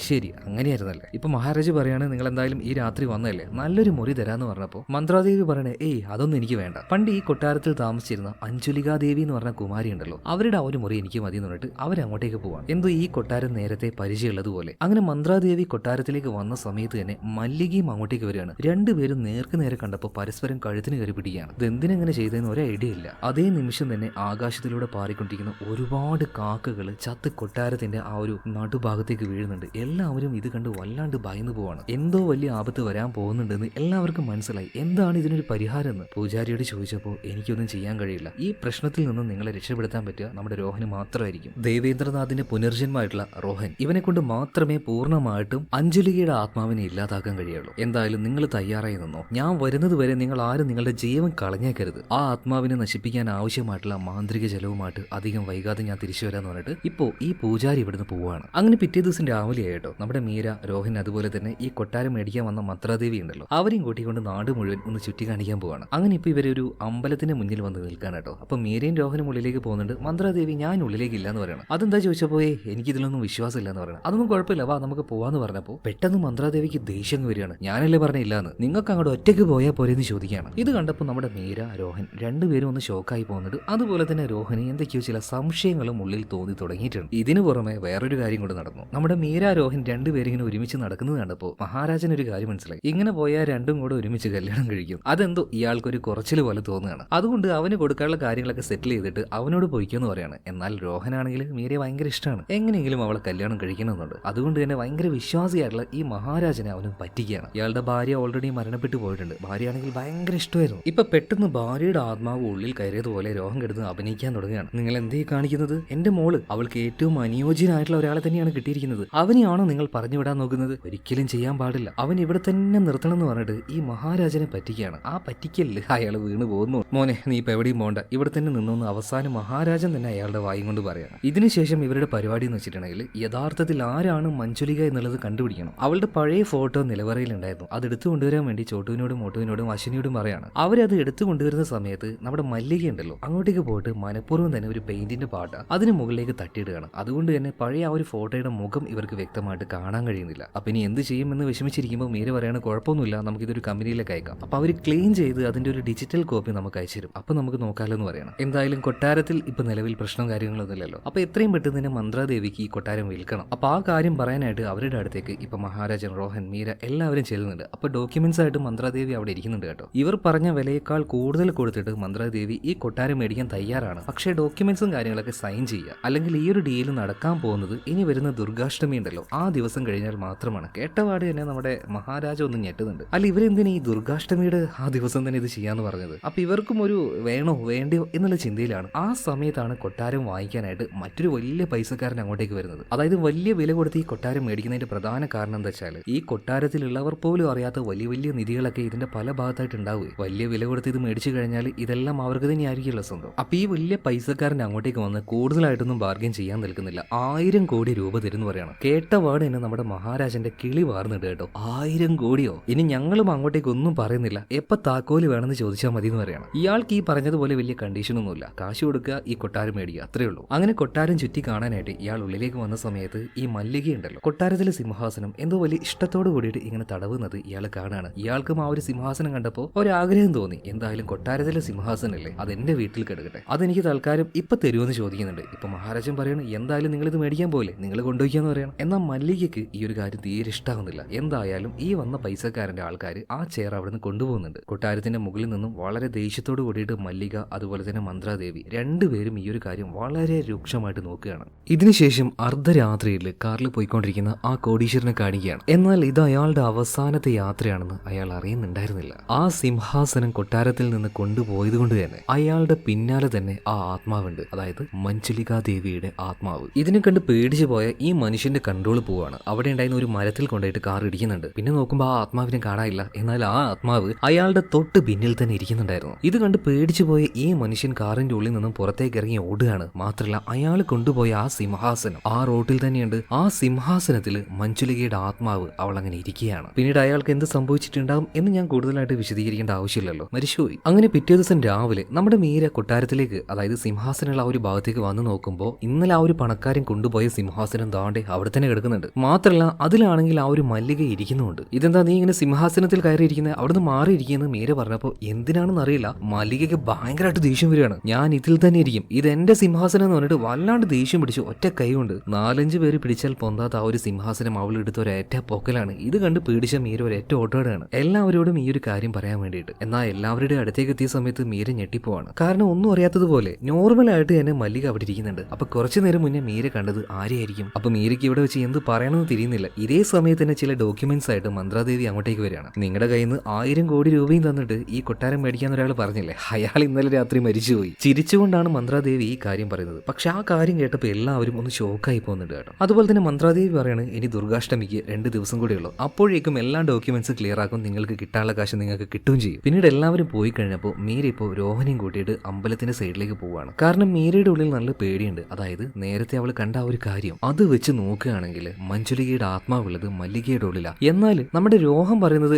ശരി അങ്ങനെയായിരുന്നല്ലേ. ഇപ്പൊ മഹാരാജ് പറയാണ്, നിങ്ങൾ എന്തായാലും ഈ രാത്രി വന്നല്ലേ, നല്ലൊരു മുറി തരാന്ന് പറഞ്ഞപ്പോ മന്ത്രാദേവി പറയണേ, അതൊന്നും എനിക്ക് വേണ്ട. പണ്ട് ഈ കൊട്ടാരത്തിൽ താമസിച്ചിരുന്ന അഞ്ജുലികാദേവി എന്ന് പറഞ്ഞ കുമാരി ഉണ്ടല്ലോ അവരുടെ ആ ഒരു മുറി എനിക്ക് മതി എന്ന് പറഞ്ഞിട്ട് അവരങ്ങോട്ടേക്ക് പോവാണ്. എന്തോ ഈ കൊട്ടാരം നേരത്തെ പരിചയമുള്ളതുപോലെ. അങ്ങനെ മന്ത്രാദേവി കൊട്ടാരത്തിലേക്ക് വന്ന സമയത്ത് തന്നെ മല്ലികയും അങ്ങോട്ടേക്ക് വരികയാണ്. രണ്ടുപേരും നേർക്ക് നേരെ കണ്ടപ്പോൾ പരസ്പരം കഴുത്തിന് കയറി പിടിക്കുകയാണ്. ഇത് എന്തിനെങ്ങനെ ചെയ്തതെന്ന് ഒരു ഐഡിയ ഇല്ല. അതേ നിമിഷം തന്നെ ആകാശത്തിലൂടെ പാറിക്കൊണ്ടിരിക്കുന്ന ഒരുപാട് കാക്കകൾ ചത്ത് കൊട്ടാരത്തിന്റെ ആ ഒരു നടുഭാഗത്തേക്ക് വീഴുന്നുണ്ട്. എല്ലാവരും ഇത് കണ്ട് വല്ലാണ്ട് ഭയന്നു പോവാണ്. എന്തോ വലിയ ആപത്ത് വരാൻ പോകുന്നുണ്ടെന്ന് എല്ലാവർക്കും മനസ്സിലായി. എന്താണ് ഇതിനൊരു പരിഹാരം എന്ന് പൂജാരിയോട് ചോദിച്ചപ്പോൾ എനിക്കൊന്നും ചെയ്യാൻ കഴിയില്ല. ഈ പ്രശ്നത്തിൽ നിന്നും നിങ്ങളെ രക്ഷപ്പെടുത്താൻ പറ്റുക നമ്മുടെ രോഹന് മാത്രമായിരിക്കും. ദേവേന്ദ്രനാഥിന്റെ പുനർജന്മമായിട്ടുള്ള റോഹൻ ഇവനെ കൊണ്ട് മാത്രമേ പൂർണ്ണമായിട്ടും അഞ്ജലികയുടെ ആത്മാവിനെ ഇല്ലാതാക്കാൻ കഴിയുള്ളൂ. എന്തായാലും നിങ്ങൾ തയ്യാറായി നിന്നോ. ഞാൻ വരുന്നത് വരെ നിങ്ങൾ ആരും നിങ്ങളുടെ ജീവൻ കളഞ്ഞേക്കരുത്. ആ ആത്മാവിനെ നശിപ്പിക്കാൻ ആവശ്യമായിട്ടുള്ള മാന്ത്രിക ജലവുമായിട്ട് അധികം വൈകാതെ ഞാൻ തിരിച്ചു വരാന്ന് പറഞ്ഞിട്ട് ഇപ്പോ ഈ പൂജാരി ഇവിടുന്ന് പോവാണ്. അങ്ങനെ പിറ്റേ ദിവസം രാവിലെ ആയിട്ടോ നമ്മുടെ മീര രോഹൻ അതുപോലെ തന്നെ ഈ കൊട്ടാരം മേടിക്കാൻ വന്ന മന്ത്രാദേവി ഉണ്ടല്ലോ അവരെയും കൂട്ടിക്കൊണ്ട് നാട് മുഴുവൻ ഒന്ന് ചുറ്റി കാണിക്കാൻ പോവാണ്. അങ്ങനെ ഇപ്പൊ ഇവരൊരു അമ്പലത്തിന്റെ മുന്നിൽ വന്ന് നിൽക്കാൻ കേട്ടോ. അപ്പൊ മീരയും രോഹനും ഉള്ളിലേക്ക് പോകുന്നുണ്ട്. മന്ത്രാദേവി ഞാൻ ഉള്ളിലേക്ക് ഇല്ലാന്ന് പറയണം. അതെന്താ ചോദിച്ചപ്പോ എനിക്കിതിലൊന്നും വിശ്വാസമില്ല എന്ന് പറയണം. അതൊന്നും കുഴപ്പമില്ല, വാ നമുക്ക് പോവാന്ന് പറഞ്ഞപ്പോ പെട്ടെന്ന് മന്ത്രാദേവിക്ക് ദേഷ്യം വരികയാണ്. ഞാനല്ലേ പറഞ്ഞില്ലാന്ന്, നിങ്ങൾക്ക് അങ്ങോട്ട് ഒറ്റയ്ക്ക് പോയാൽ പോരെന്ന് ചോദിക്കുകയാണ്. ഇത് കണ്ടപ്പോൾ നമ്മുടെ മീര രോഹൻ രണ്ടുപേരും ഒന്ന് ഷോക്കായി പോകുന്നുണ്ട്. അതുപോലെ തന്നെ രോഹന് എന്തൊക്കെയോ ചില സംശയങ്ങളും ഉള്ളിൽ തോന്നി തുടങ്ങിയിട്ടുണ്ട്. ഇതിനു പുറമെ വേറൊരു കാര്യം കൂടെ നടന്നു. നമ്മുടെ മീര രോഹൻ രണ്ടുപേരും ഇങ്ങനെ ഒരുമിച്ച് നടക്കുന്നത് കണ്ടപ്പോൾ മഹാരാജൻ ഒരു കാര്യം മനസ്സിലായി. ഇങ്ങനെ പോയാൽ രണ്ടും കൂടെ ഒരുമിച്ച് കല്യാണം കഴിക്കും. അതെന്തോ ഇയാൾക്കൊരു കുറച്ചിൽ പോലെ തോന്നുകയാണ്. അതുകൊണ്ട് അവന് കൊടുക്കാനുള്ള കാര്യങ്ങളൊക്കെ സെറ്റിൽ ചെയ്തിട്ട് അവനോട് പോയിക്കെന്ന് പറയാണ്. എന്നാൽ രോഹനാണെങ്കിൽ മീരയെ ഭയങ്കര ഇഷ്ടമാണ്. എങ്ങനെയെങ്കിലും അവളെ കല്യാണം കഴിക്കണമെന്നുണ്ട്. അതുകൊണ്ട് തന്നെ ഭയങ്കര വിശ്വാസിയായിട്ടുള്ള ഈ മഹാരാജനെ അവനും പറ്റിക്കുകയാണ്. ഇയാളുടെ ഭാര്യ ഓൾറെഡി മരണപ്പെട്ടു പോയിട്ടുണ്ട്. ഭാര്യയാണെങ്കിൽ ഭയങ്കര ഇഷ്ടമായിരുന്നു. ഇപ്പൊ പെട്ടെന്ന് ഭാര്യയുടെ ആത്മാവ് ഉള്ളിൽ കയറിയതുപോലെ രോഹൻ കിടന്ന് അഭിനയിക്കാൻ തുടങ്ങുകയാണ്. നിങ്ങൾ എന്തേ കാണിക്കുന്നത്? എന്റെ മോള് അവൾക്ക് ഏറ്റവും അനുയോജ്യനായിട്ടുള്ള ഒരാളെ തന്നെയാണ് കിട്ടിയിരിക്കുന്നത്. അവനെയാണോ നിങ്ങൾ പറഞ്ഞു വിടാൻ നോക്കുന്നത്? ഒരിക്കലും ചെയ്യാൻ പാടില്ല. അവൻ ഇവിടെ തന്നെ നിർത്തണം എന്ന് പറഞ്ഞിട്ട് ഈ മഹാരാജനെ പറ്റിക്കുകയാണ്. ആ പറ്റിക്കല് അയാൾ വീണ് പോകുന്നു. മോനെ നീ ഇപ്പൊ എവിടെയും പോണ്ട, ഇവിടെ തന്നെ നിന്നൊന്ന് അവസാനം മഹാരാജൻ തന്നെ അയാളുടെ വായും കൊണ്ട് പറയാണ്. ഇതിനുശേഷം ഇവരുടെ പരിപാടി എന്ന് വെച്ചിട്ടുണ്ടെങ്കിൽ യഥാർത്ഥത്തിൽ ആരാണ് മഞ്ജുലിക എന്നുള്ളത് കണ്ടുപിടിക്കണം. അവളുടെ പഴയ ഫോട്ടോ നിലവറയിലുണ്ടായിരുന്നു. അത് എടുത്തു കൊണ്ടുവരാൻ വേണ്ടി ചോട്ടുവിനോടും മോട്ടുവിനോടും അശ്വിനിയോടും പറയാണ്. അവരത് എടുത്തു കൊണ്ടുവരുന്ന സമയത്ത് നമ്മുടെ മല്ലിക ഉണ്ടല്ലോ അങ്ങോട്ടേക്ക് പോയിട്ട് മനഃപൂർവ്വം തന്നെ ഒരു പെയിന്റിന്റെ പാട്ട അതിന് മുകളിലേക്ക് തട്ടിയിടുകയാണ്. അതുകൊണ്ട് തന്നെ പഴയ ആ ഒരു ഫോട്ടോയുടെ മുഖം ഇവർക്ക് വ്യക്തമായിട്ട് കാണാൻ കഴിയുന്നില്ല. അപ്പൊ ഇനി എന്ത് ചെയ്യുമെന്ന് വിഷമിച്ചിരിക്കുമ്പോൾ മീര പറയാണ്, കുഴപ്പമൊന്നുമില്ല, നമുക്കിതൊരു കമ്പനിയിലേക്ക് അയക്കാം. അപ്പൊ അവർ ക്ലീൻ ചെയ്ത് അതിന്റെ ഒരു ഡിജിറ്റൽ കോപ്പി നമുക്ക് അയച്ചു തരും. അപ്പൊ നമുക്ക് നോക്കാലോ എന്ന് പറയണം. എന്തായാലും കൊട്ടാരത്തിൽ ഇപ്പൊ നിലവിൽ പ്രശ്നവും കാര്യങ്ങളൊന്നും ഇല്ലല്ലോ. അപ്പൊ എത്രയും പെട്ടെന്ന് തന്നെ മന്ത്രാദേവിക്ക് ഈ കൊട്ടാരം വിൽക്കണം. അപ്പൊ ആ കാര്യം പറയാനായിട്ട് അവരുടെ അടുത്തേക്ക് ഇപ്പൊ മഹാരാജൻ റോഹൻ മീര എല്ലാവരും ചെല്ലുന്നുണ്ട്. അപ്പൊ ഡോക്യുമെന്റ്സ് ആയിട്ട് മന്ത്രാദേവി അവിടെ ഇരിക്കുന്നുണ്ട് കേട്ടോ. ഇവർ പറഞ്ഞ വിലയേക്കാൾ കൂടുതൽ കൊടുത്തിട്ട് മന്ത്രാദേവി ഈ കൊട്ടാരം മേടിക്കാൻ തയ്യാറാണ്. പക്ഷേ ഡോക്യുമെന്റ്സും കാര്യങ്ങളൊക്കെ സൈൻ ചെയ്യുക, അല്ലെങ്കിൽ ഈ ഒരു ഡീൽ നടക്കാൻ പോകുന്നത് ഇനി വരുന്ന ദുർഗാഷ്ടമി ഉണ്ടല്ലോ ആ ദിവസം കഴിഞ്ഞാൽ മാത്രമാണ്. കേട്ടപാട് തന്നെ നമ്മുടെ മഹാരാജ ഒന്ന് ഞെട്ടുന്നുണ്ട്. അല്ല ഇവരെന്തിനാ ഈ ദുർഗാഷ്ടമിയുടെ ആ ദിവസം തന്നെ ഇത് ചെയ്യാന്ന് പറഞ്ഞത്? അപ്പൊ ഇവർക്കും ഒരു വേണോ വേണ്ടിയോ എന്നുള്ള ചിന്തയിലാണ്. ആ സമയത്താണ് കൊട്ടാരം വാങ്ങിക്കാനായിട്ട് മറ്റൊരു വലിയ പൈസക്കാരൻ അങ്ങോട്ടേക്ക് വരുന്നത്. അതായത് വലിയ വില കൊടുത്ത് ഈ കൊട്ടാരം മേടിക്കുന്നതിന്റെ പ്രധാന കാരണം എന്താ വെച്ചാൽ ഈ കൊട്ടാരത്തിലുള്ളവർ പോലും അറിയാത്ത വലിയ വലിയ നിധികളൊക്കെ ഇതിന്റെ പല ഭാഗത്തായിട്ട് ഉണ്ടാവുകയും വലിയ വില കൊടുത്ത് ഇത് മേടിച്ചു കഴിഞ്ഞാൽ ഇതെല്ലാം അവർക്ക് തന്നെ ആയിരിക്കുമല്ലോ സ്വന്തം. അപ്പൊ ഈ വലിയ പൈസക്കാരൻ അങ്ങോട്ടേക്ക് വന്ന് കൂടുതലായിട്ടൊന്നും ബാർഗൈൻ ചെയ്യാൻ നിൽക്കുന്നില്ല. 1000 കോടി രൂപ തരുന്നു പറയണം. പറയണം. കേട്ട പാട് തന്നെ നമ്മുടെ മഹാരാജന്റെ കിളി വാർന്നിട്ട് കേട്ടോ. 1000 കോടിയോ? ഇനി ഞങ്ങളും അങ്ങോട്ടേക്ക് ഒന്നും പറയുന്നില്ല, എപ്പ താക്കോല് വേണമെന്ന് ചോദിച്ചാൽ മതി എന്ന് പറയണം. ഇയാൾക്ക് ഈ പറഞ്ഞതുപോലെ വലിയ കണ്ടീഷനൊന്നുമില്ല, കാശ് കൊടുക്കുക, ഈ കൊട്ടാരം മേടിക്കുക, അത്രേ ഉള്ളൂ. അങ്ങനെ കൊട്ടാരം ചുറ്റി കാണാനായിട്ട് ഇയാൾ ഉള്ളിലേക്ക് വന്ന സമയത്ത് ഈ മല്ലിക ഉണ്ടല്ലോ, കൊട്ടാരത്തിലെ സിംഹാസനം എന്തോ വലിയ ഇഷ്ടത്തോട് കൂടിയിട്ട് ഇങ്ങനെ തടവുന്നത് ഇയാൾ കാണാണ്. ഇയാൾക്കും ആ ഒരു സിംഹാസനം കണ്ടപ്പോൾ ഒരാഗ്രഹം തോന്നി, എന്തായാലും കൊട്ടാരത്തിലെ സിംഹാസനല്ലേ, അതെന്റെ വീട്ടിൽ കിടക്കട്ടെ, അതെനിക്ക് തൽക്കാലം ഇപ്പൊ തരുമെന്ന് ചോദിക്കുന്നുണ്ട്. ഇപ്പൊ മഹാരാജൻ പറയണം, എന്തായാലും നിങ്ങൾ ഇത് മേടിക്കാൻ പോലെ, നിങ്ങൾ കൊണ്ടുപോയിക്കാന്ന് പറയണം. എന്നാൽ മല്ലികയ്ക്ക് ഈ ഒരു കാര്യം തീരെ ഇഷ്ടാവുന്നില്ല. എന്തായാലും ഈ വന്ന പൈസക്കാരന്റെ ആൾക്കാർ ആ ചെയർ അവിടുന്ന് കൊണ്ടുപോകുന്നുണ്ട്. കൊട്ടാരത്തിന്റെ മുകളിൽ നിന്നും വളരെ ദേഷ്യത്തോട് കൂടിയിട്ട് മല്ലിക അതുപോലെ തന്നെ മന്ത്രാദേവി രണ്ടുപേരും ഈ ഒരു കാര്യം വളരെ രൂക്ഷമായിട്ട് നോക്കുകയാണ്. ഇതിനുശേഷം അർദ്ധരാത്രിയിൽ കാറിൽ പോയിക്കൊണ്ടിരിക്കുന്ന ആ കോടീശ്വരനെ കാണിക്കുകയാണ്. എന്നാൽ ഇത് അയാളുടെ അവസാനത്തെ യാത്രയാണെന്ന് അയാൾ അറിയുന്നുണ്ടായിരുന്നില്ല. ആ സിംഹാസനം കൊട്ടാരത്തിൽ നിന്ന് കൊണ്ടുപോയത് കൊണ്ട് തന്നെ അയാളുടെ പിന്നാലെ തന്നെ ആ ആത്മാവുണ്ട്, അതായത് മഞ്ജുലികാ ദേവിയുടെ ആത്മാവ്. ഇതിനെ കണ്ട് പേടിച്ചു പോയ ഈ മനുഷ്യന്റെ കൺട്രോൾ പോവാണ്. അവിടെ ഉണ്ടായിരുന്ന ഒരു മരത്തിൽ കൊണ്ടുപോയിട്ട് കാർ ഇടിക്കുന്നുണ്ട്. പിന്നെ നോക്കുമ്പോൾ ആ ആത്മാവിനെ കാണാനില്ല. എന്നാൽ ആ ആത്മാവ് അയാളുടെ തൊട്ട് പിന്നിൽ തന്നെ ഇരിക്കുന്നുണ്ടായിരുന്നു. ഇത് കണ്ട് പേടിച്ചു പോയ ഈ മനുഷ്യൻ കാറിന്റെ ഉള്ളിൽ നിന്നും പുറത്തേക്ക് ഇറങ്ങി ഓടുകയാണ്. മാത്രമല്ല അയാൾ കൊണ്ടുപോയ ആ സിംഹാസനം ആ റോട്ടിൽ തന്നെയുണ്ട്. ആ സിംഹാസനത്തിൽ മഞ്ജുലികയുടെ ആത്മാവ് അവൾ അങ്ങനെ ഇരിക്കുകയാണ്. പിന്നീട് അയാൾക്ക് എന്ത് സംഭവിച്ചിട്ടുണ്ടാകും എന്ന് ഞാൻ കൂടുതലായിട്ട് വിശദീകരിക്കേണ്ട ആവശ്യമില്ലല്ലോ, മരിച്ചുപോയി. അങ്ങനെ പിറ്റേ ദിവസം രാവിലെ നമ്മുടെ മീര കൊട്ടാരത്തിലേക്ക്, അതായത് സിംഹാസനമുള്ള ആ ഒരു ഭാഗത്തേക്ക് വന്നു നോക്കുമ്പോൾ ഇന്നലെ ആ ഒരു പണക്കാരൻ കൊണ്ടുപോയ സിംഹാസനം താണ്ടെ അവിടെ തന്നെ കിടക്കുന്നുണ്ട്. മാത്രമല്ല അതിലാണെങ്കിൽ ആ ഒരു മല്ലിക ഇരിക്കുന്നുണ്ട്. ഇതെന്താ നീ ഇങ്ങനെ സിംഹാസനത്തിൽ കയറിയിരിക്കുന്നത്, അവിടുന്ന് മാറിയിരിക്കുന്ന മീര പറഞ്ഞപ്പോൾ എന്തിനാണെന്ന് അറിയില്ല, മല്ലികയ്ക്ക് ഭയങ്കരമായിട്ട് ദേഷ്യം വരികയാണ്. ഞാൻ ഇതിൽ തന്നെ ഇരിക്കും, ഇത് എന്റെ സിംഹാസനം എന്ന് പറഞ്ഞിട്ട് വല്ലാണ്ട് ദേഷ്യം പിടിച്ചു. ഒറ്റ കൈ കൊണ്ട് 4-5 പേര് പിടിച്ചാൽ പൊന്താത്ത ആ ഒരു സിംഹാസനം അവൾ എടുത്ത ഒരേറ്റ പൊക്കലാണ്. ഇത് കണ്ട് പേടിച്ച മീര ഒരേറ്റ ഓട്ടോടാണ് എല്ലാവരോടും ഈ ഒരു കാര്യം പറയാൻ വേണ്ടിയിട്ട്. എന്നാൽ എല്ലാവരുടെയും അടുത്തേക്ക് എത്തിയ സമയത്ത് മീര ഞെട്ടിപ്പോവാണ്. കാരണം ഒന്നും അറിയാത്തതുപോലെ നോർമലായിട്ട് തന്നെ മല്ലിക അവിടെ ഇരിക്കുന്നുണ്ട്. അപ്പൊ കുറച്ചു നേരം മുന്നേ മീര കണ്ടത് ആരെയായിരിക്കും? അപ്പൊ മീരയ്ക്ക് ഇവിടെ വെച്ച് എന്ത് പറയണമെന്ന് തിരിയുന്നില്ല. ഇതേ സമയത്ത് തന്നെ ചില ഡോക്യുമെന്റ്സ് ആയിട്ട് മന്ത്രാദേവി അങ്ങോട്ടേക്ക് വരികയാണ്. നിങ്ങളുടെ കയ്യിൽ നിന്ന് 1000 കോടി രൂപയും തന്നിട്ട് ഈ കൊട്ടാരം മേടിക്കാൻ ഒരാൾ പറഞ്ഞില്ലേ, അയാൾ ഇന്നലെ രാത്രി മരിച്ചുപോയി. ചിരിച്ചുകൊണ്ടാണ് മന്ത്രാദേവി ഈ കാര്യം പറയുന്നത്. പക്ഷെ ആ കാര്യം കേട്ടപ്പോൾ എല്ലാവരും ഒന്ന് ഷോക്കായി പോകുന്നുണ്ട് കേട്ടോ. അതുപോലെ തന്നെ മന്ത്രാദേവി പറയാണ്, ഇനി ദുർഗാഷ്ടമിക്ക് 2 ദിവസം കൂടെ ഉള്ളൂ, അപ്പോഴേക്കും എല്ലാ ഡോക്യുമെന്റ്സ് ക്ലിയർ ആക്കും, നിങ്ങൾക്ക് കിട്ടാനുള്ള കാശ് നിങ്ങൾക്ക് കിട്ടുകയും ചെയ്യും. പിന്നീട് എല്ലാവരും പോയി കഴിഞ്ഞപ്പോൾ മീര ഇപ്പോൾ രോഹനെയും കൂട്ടിയിട്ട് അമ്പലത്തിന്റെ സൈഡിലേക്ക് പോവാണ്. കാരണം മീരയുടെ ഉള്ളിൽ നല്ല പേടിയുണ്ട്. അതായത് നേരത്തെ അവൾ കണ്ട ആ ഒരു കാര്യം അത് വെച്ച് നോക്കുകയാണെങ്കിൽ മഞ്ജുലികയുടെ ആത്മാവുള്ളത് മല്ലികയുടെ ഉള്ളിലാണ്. എന്നാൽ നമ്മുടെ രോഹം പറയുന്നത്